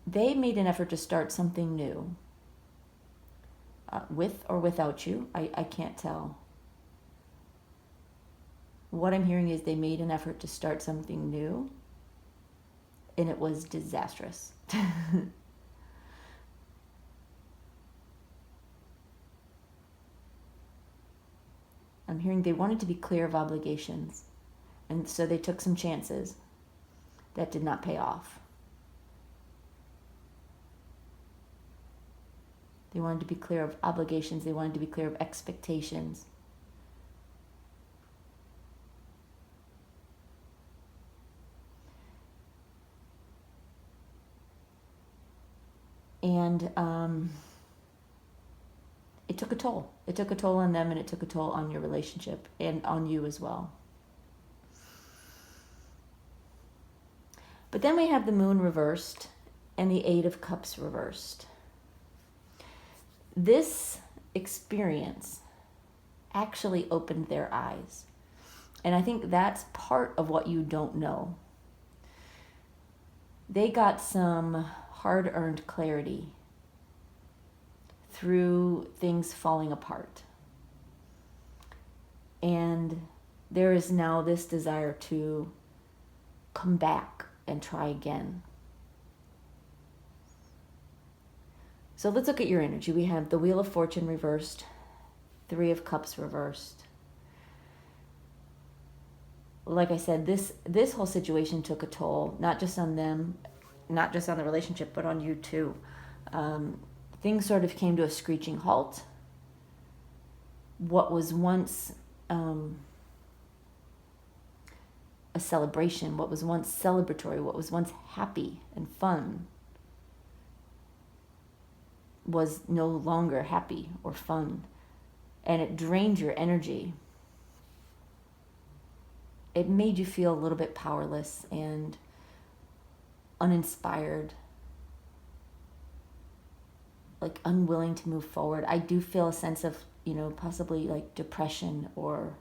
They made an effort to start something new. With or without you, I can't tell. What I'm hearing is they made an effort to start something new, and it was disastrous. I'm hearing they wanted to be clear of obligations, and so they took some chances that did not pay off. They wanted to be clear of obligations. They wanted to be clear of expectations. And it took a toll. It took a toll on them, and it took a toll on your relationship and on you as well. But then we have the Moon reversed and the Eight of Cups reversed. This experience actually opened their eyes. And I think that's part of what you don't know. They got some hard-earned clarity through things falling apart. And there is now this desire to come back and try again. So let's look at your energy. We have the Wheel of Fortune reversed, Three of Cups reversed. Like I said, this whole situation took a toll, not just on them, not just on the relationship, but on you too. Things sort of came to a screeching halt. What was once a celebration, what was once celebratory, what was once happy and fun, was no longer happy or fun. And it drained your energy. It made you feel a little bit powerless and uninspired, like unwilling to move forward. I do feel a sense of, possibly like depression or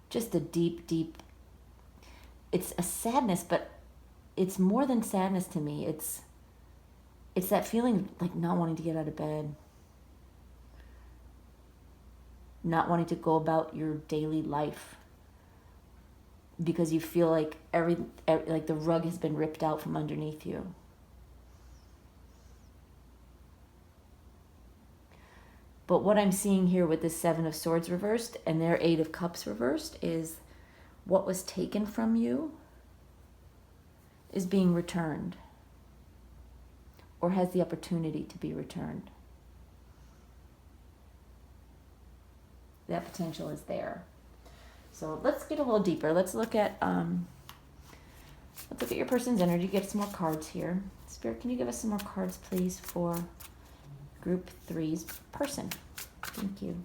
just a deep, it's a sadness, but it's more than sadness to me. It's that feeling like not wanting to get out of bed, not wanting to go about your daily life because you feel like like the rug has been ripped out from underneath you. But what I'm seeing here with the Seven of Swords reversed and their Eight of Cups reversed is what was taken from you is being returned or has the opportunity to be returned. That potential is there. So let's get a little deeper. Let's look at your person's energy. Get some more cards here. Spirit, can you give us some more cards, please, for Group 3's person? Thank you.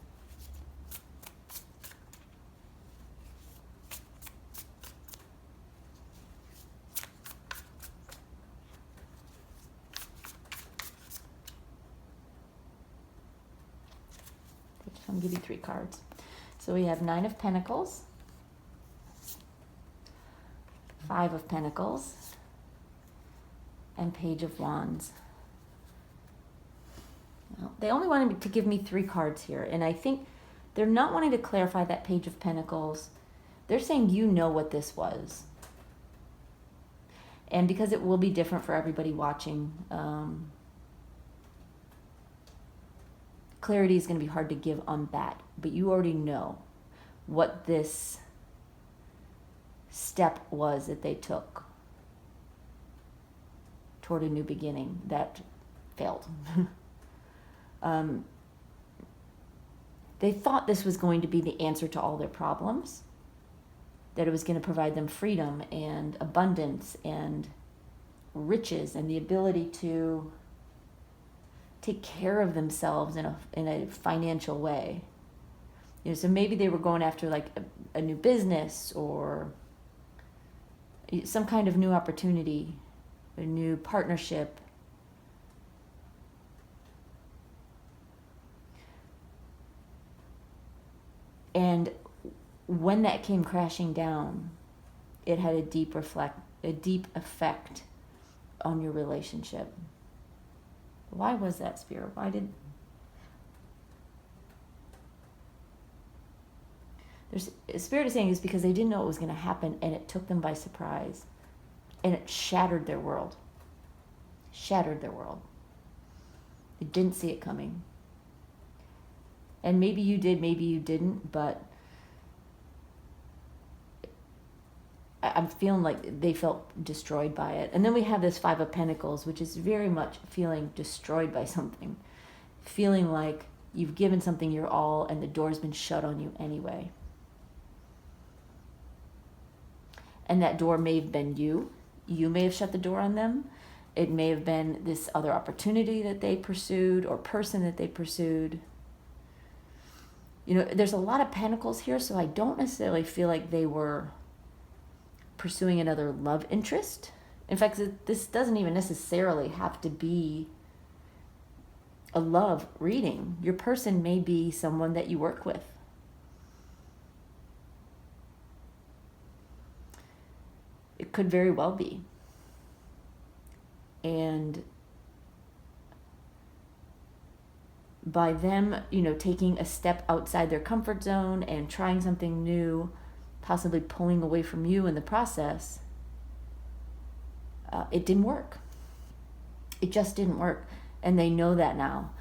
I'm going to give you 3 cards. So we have 9 of Pentacles, 5 of Pentacles, and Page of Wands. Well, they only wanted to give me 3 cards here, and I think they're not wanting to clarify that Page of Pentacles. They're saying you know what this was. And because it will be different for everybody watching, clarity is going to be hard to give on that, but you already know what this step was that they took toward a new beginning that failed. They thought this was going to be the answer to all their problems, that it was going to provide them freedom and abundance and riches and the ability to take care of themselves in a financial way. You know, so maybe they were going after like a new business or some kind of new opportunity, a new partnership. And when that came crashing down, it had a deep effect on your relationship. Why was that, Spirit? Spirit is saying it's because they didn't know it was going to happen, and it took them by surprise, and it shattered their world. They didn't see it coming. And maybe you did, maybe you didn't, but I'm feeling like they felt destroyed by it. And then we have this 5 of Pentacles, which is very much feeling destroyed by something. Feeling like you've given something your all and the door's been shut on you anyway. And that door may have been you. You may have shut the door on them. It may have been this other opportunity that they pursued or person that they pursued. You know, there's a lot of pentacles here, so I don't necessarily feel like they were pursuing another love interest. In fact, this doesn't even necessarily have to be a love reading. Your person may be someone that you work with. It could very well be. And by them, you know, taking a step outside their comfort zone and trying something new, possibly pulling away from you in the process, it didn't work. It just didn't work. And they know that now.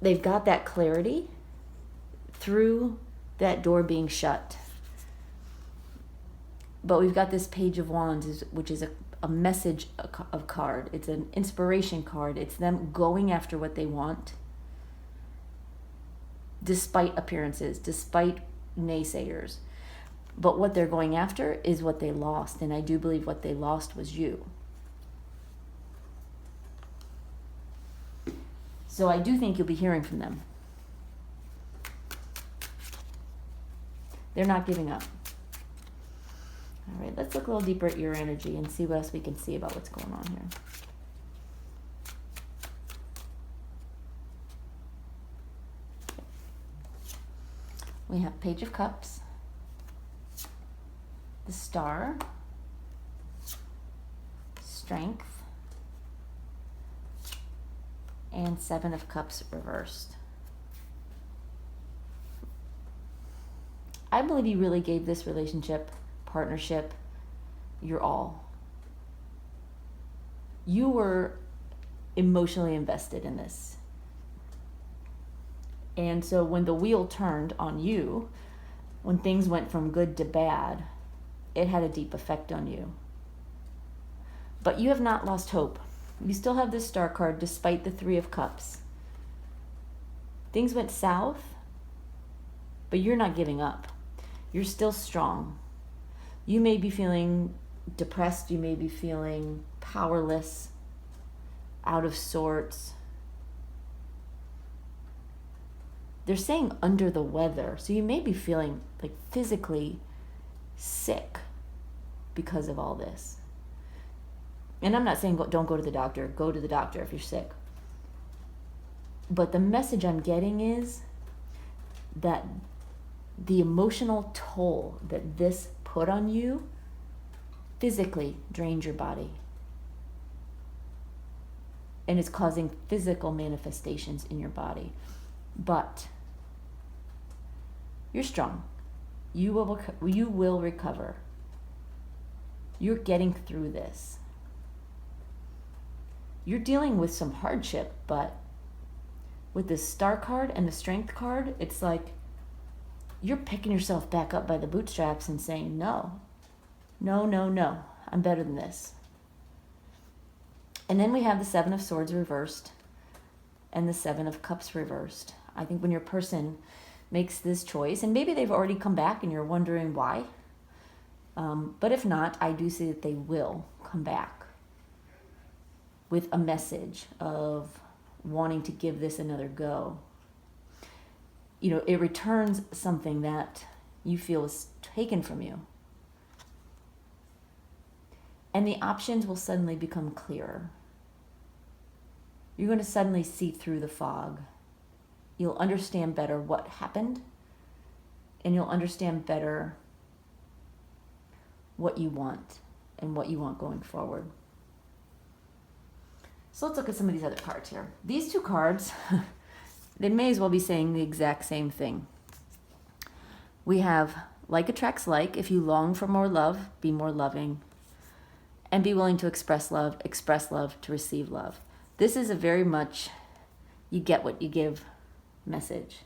They've got that clarity through that door being shut. But we've got this Page of Wands, which is a message of card. It's an inspiration card. It's them going after what they want, despite appearances, despite naysayers. But what they're going after is what they lost. And I do believe what they lost was you. So I do think you'll be hearing from them. They're not giving up. All right, let's look a little deeper at your energy and see what else we can see about what's going on here. We have Page of Cups, the Star, Strength, and 7 of Cups reversed. I believe you really gave this relationship, partnership, your all. You were emotionally invested in this. And so when the wheel turned on you, when things went from good to bad, it had a deep effect on you. But you have not lost hope. You still have this Star card despite the Three of Cups. Things went south, but you're not giving up. You're still strong. You may be feeling depressed. You may be feeling powerless, out of sorts. They're saying under the weather. So you may be feeling like physically sick because of all this. And I'm not saying don't go to the doctor. Go to the doctor if you're sick. But the message I'm getting is that the emotional toll that this put on you physically drained your body. And it's causing physical manifestations in your body. But you're strong. You will recover. You're getting through this. You're dealing with some hardship, but with the Star card and the Strength card, it's like you're picking yourself back up by the bootstraps and saying, no, I'm better than this. And then we have the Seven of Swords reversed and the Seven of Cups reversed. I think when your person makes this choice, and maybe they've already come back and you're wondering why, but if not, I do see that they will come back with a message of wanting to give this another go. It returns something that you feel is taken from you. And the options will suddenly become clearer. You're going to suddenly see through the fog. You'll understand better what happened, and you'll understand better what you want and what you want going forward. So let's look at some of these other cards here. These two cards, they may as well be saying the exact same thing. We have like attracts like. If you long for more love, be more loving. And be willing to express love to receive love. This is a very much you get what you give message.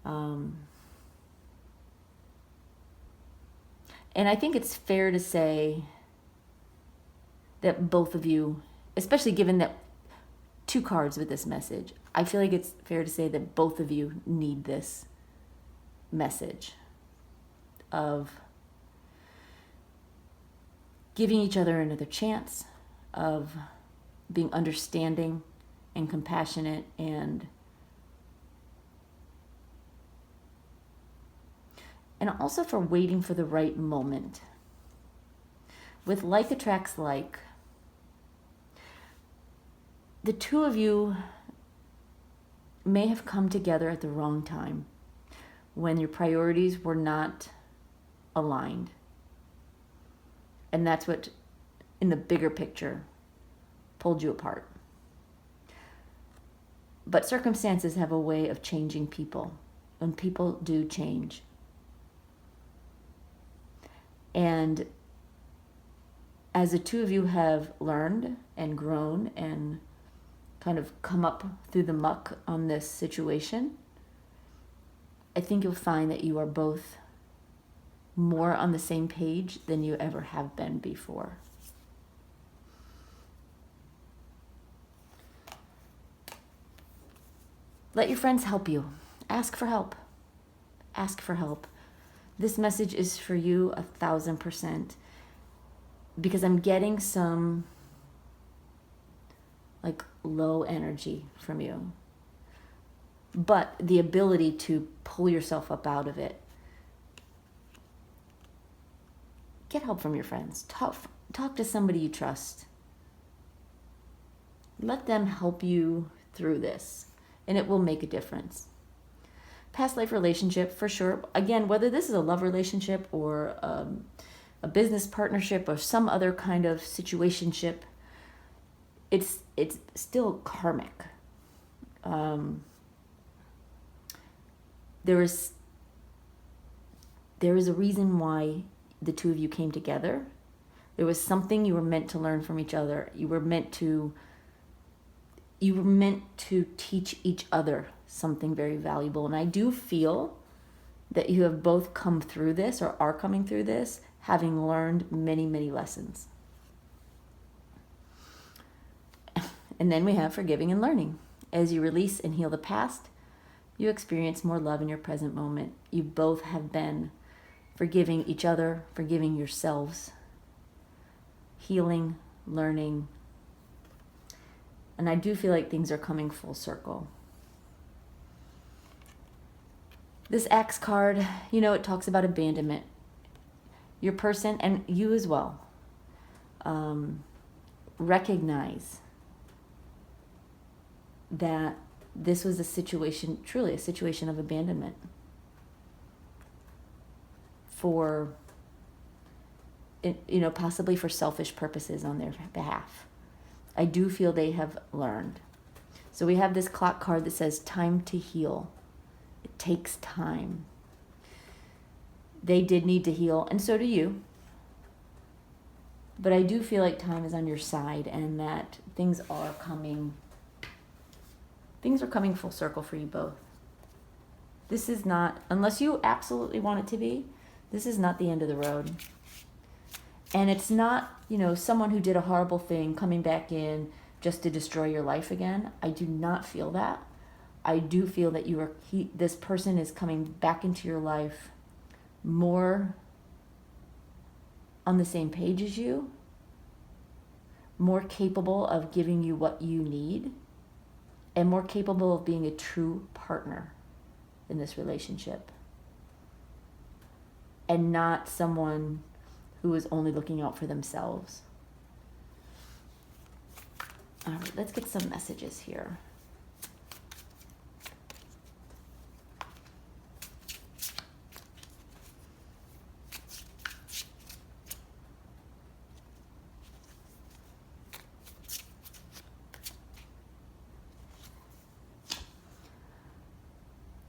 And I think it's fair to say that both of you, especially given that two cards with this message, I feel like it's fair to say that both of you need this message of giving each other another chance, of being understanding and compassionate, and also for waiting for the right moment. With like attracts like, the two of you may have come together at the wrong time when your priorities were not aligned. And that's what, in the bigger picture, pulled you apart. But circumstances have a way of changing people, and people do change. And as the two of you have learned and grown and kind of come up through the muck on this situation, I think you'll find that you are both more on the same page than you ever have been before. Let your friends help you. Ask for help. Ask for help. This message is for you 1,000%, because I'm getting some like low energy from you, but the ability to pull yourself up out of it. Get help from your friends. Talk to somebody you trust. Let them help you through this, and it will make a difference. Past life relationship, for sure. Again, whether this is a love relationship or a business partnership or some other kind of situationship, it's still karmic. There is a reason why the two of you came together. There was something you were meant to learn from each other. You were meant to teach each other something very valuable. And I do feel that you have both come through this or are coming through this, having learned many, many lessons. And then we have forgiving and learning. As you release and heal the past, you experience more love in your present moment. You both have been forgiving each other, forgiving yourselves, healing, learning. And I do feel like things are coming full circle. This Axe card, it talks about abandonment. Your person, and you as well, recognize that this was a situation, truly a situation of abandonment for, possibly for selfish purposes on their behalf. I do feel they have learned. So we have this clock card that says time to heal. It takes time. They did need to heal, and so do you. But I do feel like time is on your side and that things are coming full circle for you both. This is not, unless you absolutely want it to be, this is not the end of the road. And it's not, someone who did a horrible thing coming back in just to destroy your life again. I do not feel that. I do feel that this person is coming back into your life more on the same page as you, more capable of giving you what you need, and more capable of being a true partner in this relationship. And not someone who is only looking out for themselves. All right, let's get some messages here.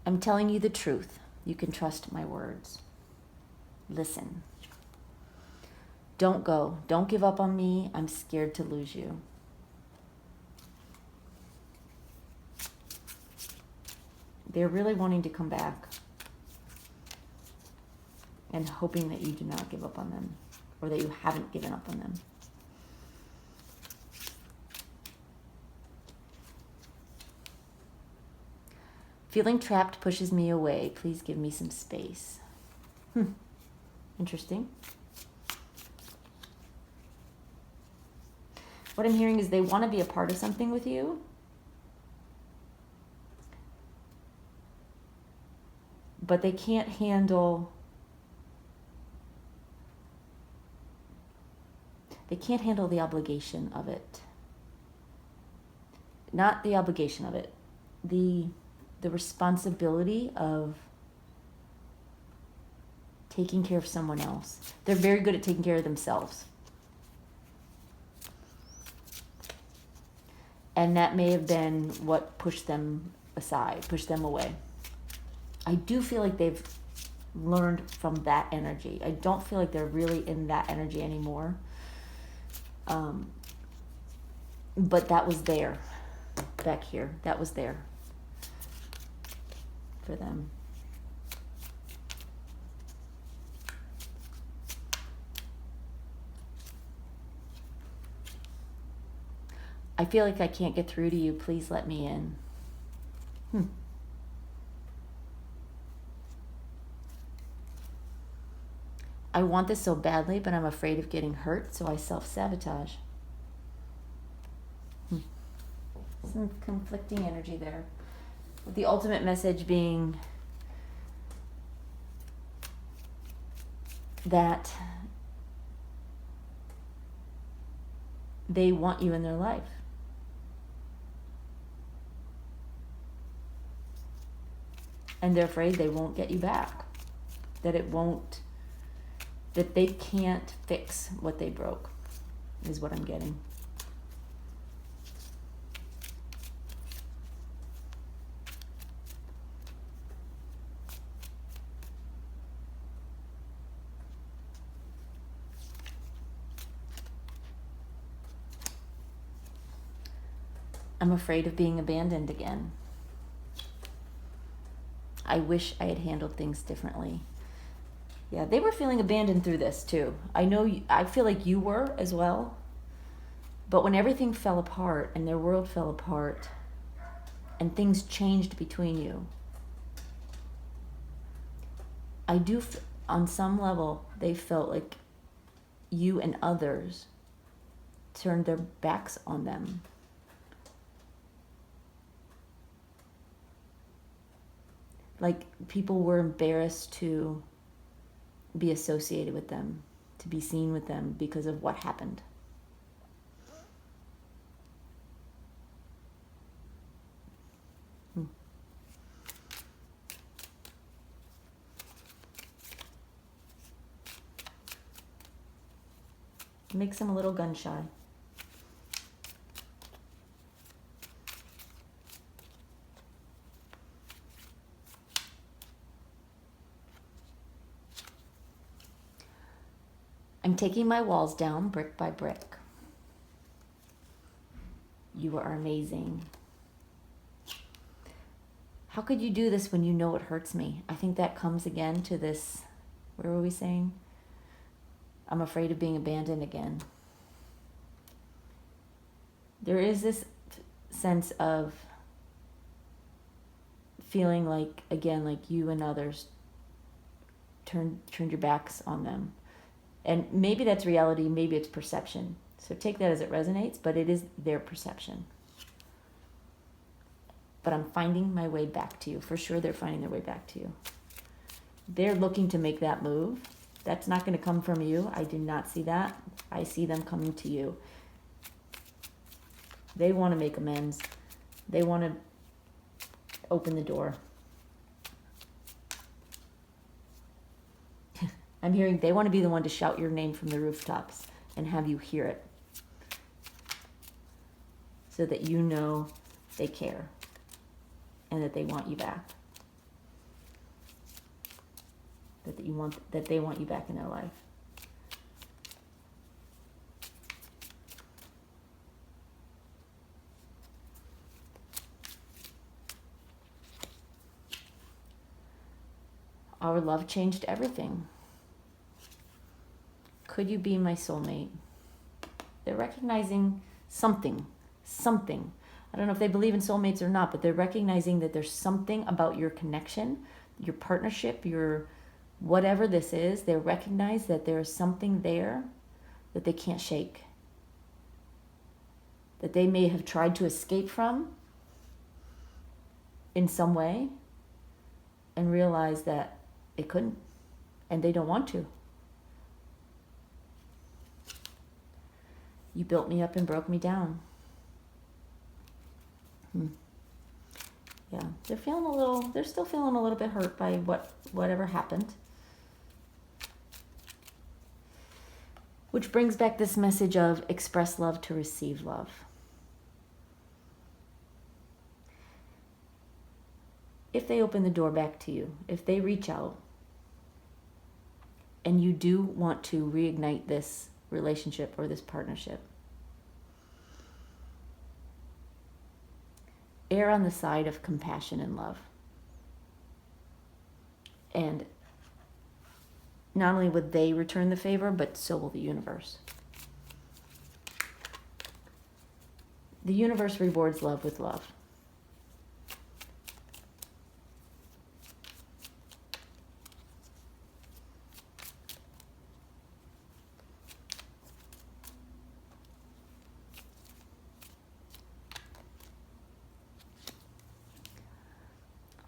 I'm telling you the truth. You can trust my words. Listen. Don't go. Don't give up on me. I'm scared to lose you. They're really wanting to come back and hoping that you do not give up on them, or that you haven't given up on them. Feeling trapped pushes me away. Please give me some space. Interesting. What I'm hearing is they want to be a part of something with you, but they can't handle the obligation of it. Not the obligation of it. The responsibility of taking care of someone else. They're very good at taking care of themselves. And that may have been what pushed them aside, pushed them away. I do feel like they've learned from that energy. I don't feel like they're really in that energy anymore. But that was there, back here. That was there for them. I feel like I can't get through to you. Please let me in. I want this so badly, but I'm afraid of getting hurt, so I self-sabotage. Some conflicting energy there. With the ultimate message being that they want you in their life. And they're afraid they won't get you back. That they can't fix what they broke, is what I'm getting. I'm afraid of being abandoned again. I wish I had handled things differently. Yeah, they were feeling abandoned through this too. I know, I feel like you were as well. But when everything fell apart and their world fell apart and things changed between you, on some level, they felt like you and others turned their backs on them. Like people were embarrassed to be associated with them, to be seen with them because of what happened. Makes them a little gun shy. I'm taking my walls down brick by brick. You are amazing. How could you do this when you know it hurts me? I think that comes again to this, where were we saying? I'm afraid of being abandoned again. There is this sense of feeling like, again, like you and others turned your backs on them. And maybe that's reality, maybe it's perception. So take that as it resonates, but it is their perception. But I'm finding my way back to you. For sure they're finding their way back to you. They're looking to make that move. That's not going to come from you. I do not see that. I see them coming to you. They want to make amends. They want to open the door. I'm hearing they want to be the one to shout your name from the rooftops and have you hear it, so that you know they care and that they want you back. That they want you back in their life. Our love changed everything. Could you be my soulmate? They're recognizing something. I don't know if they believe in soulmates or not, but they're recognizing that there's something about your connection, your partnership, your whatever this is. They recognize that there is something there that they can't shake, that they may have tried to escape from in some way and realize that they couldn't and they don't want to. You built me up and broke me down. Yeah, they're still feeling a little bit hurt by whatever happened. Which brings back this message of express love to receive love. If they open the door back to you, if they reach out, and you do want to reignite this relationship or this partnership, err on the side of compassion and love. And not only would they return the favor, but so will the universe. The universe rewards love with love.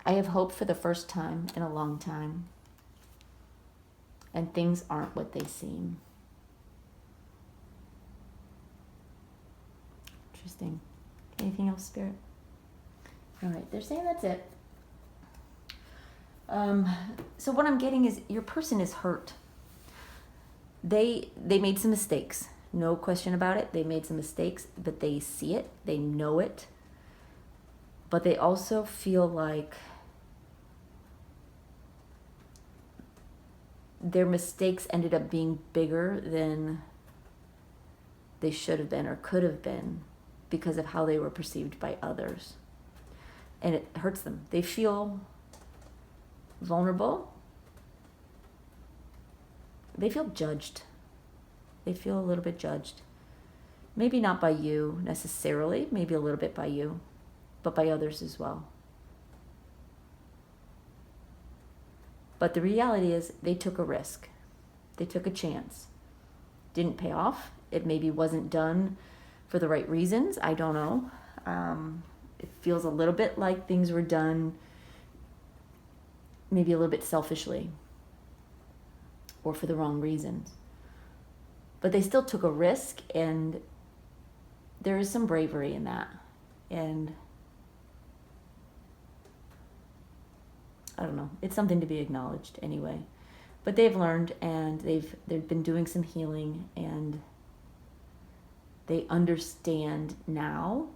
I have hope for the first time in a long time, and things aren't what they seem. Interesting. Anything else, Spirit? All right, they're saying that's it. So what I'm getting is your person is hurt. They made some mistakes. No question about it. They made some mistakes, but they see it. They know it. But they also feel like their mistakes ended up being bigger than they should have been or could have been because of how they were perceived by others. And it hurts them. They feel vulnerable, they feel judged. They feel a little bit judged. Maybe not by you necessarily, maybe a little bit by you, but by others as well. But the reality is they took a risk. They took a chance. Didn't pay off. It maybe wasn't done for the right reasons. I don't know. It feels a little bit like things were done maybe a little bit selfishly or for the wrong reasons. But they still took a risk, and there is some bravery in that. And I don't know, it's something to be acknowledged anyway. But they've learned, and they've been doing some healing, and they understand now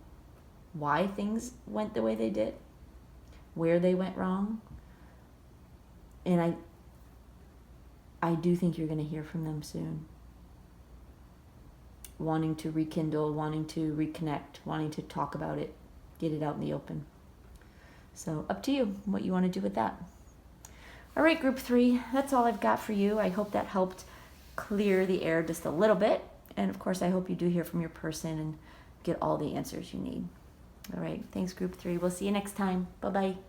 why things went the way they did, where they went wrong. And I do think you're going to hear from them soon. Wanting to rekindle, wanting to reconnect, wanting to talk about it, get it out in the open. So up to you what you want to do with that. All right, group 3, that's all I've got for you. I hope that helped clear the air just a little bit. And of course, I hope you do hear from your person and get all the answers you need. All right, thanks, group 3. We'll see you next time. Bye-bye.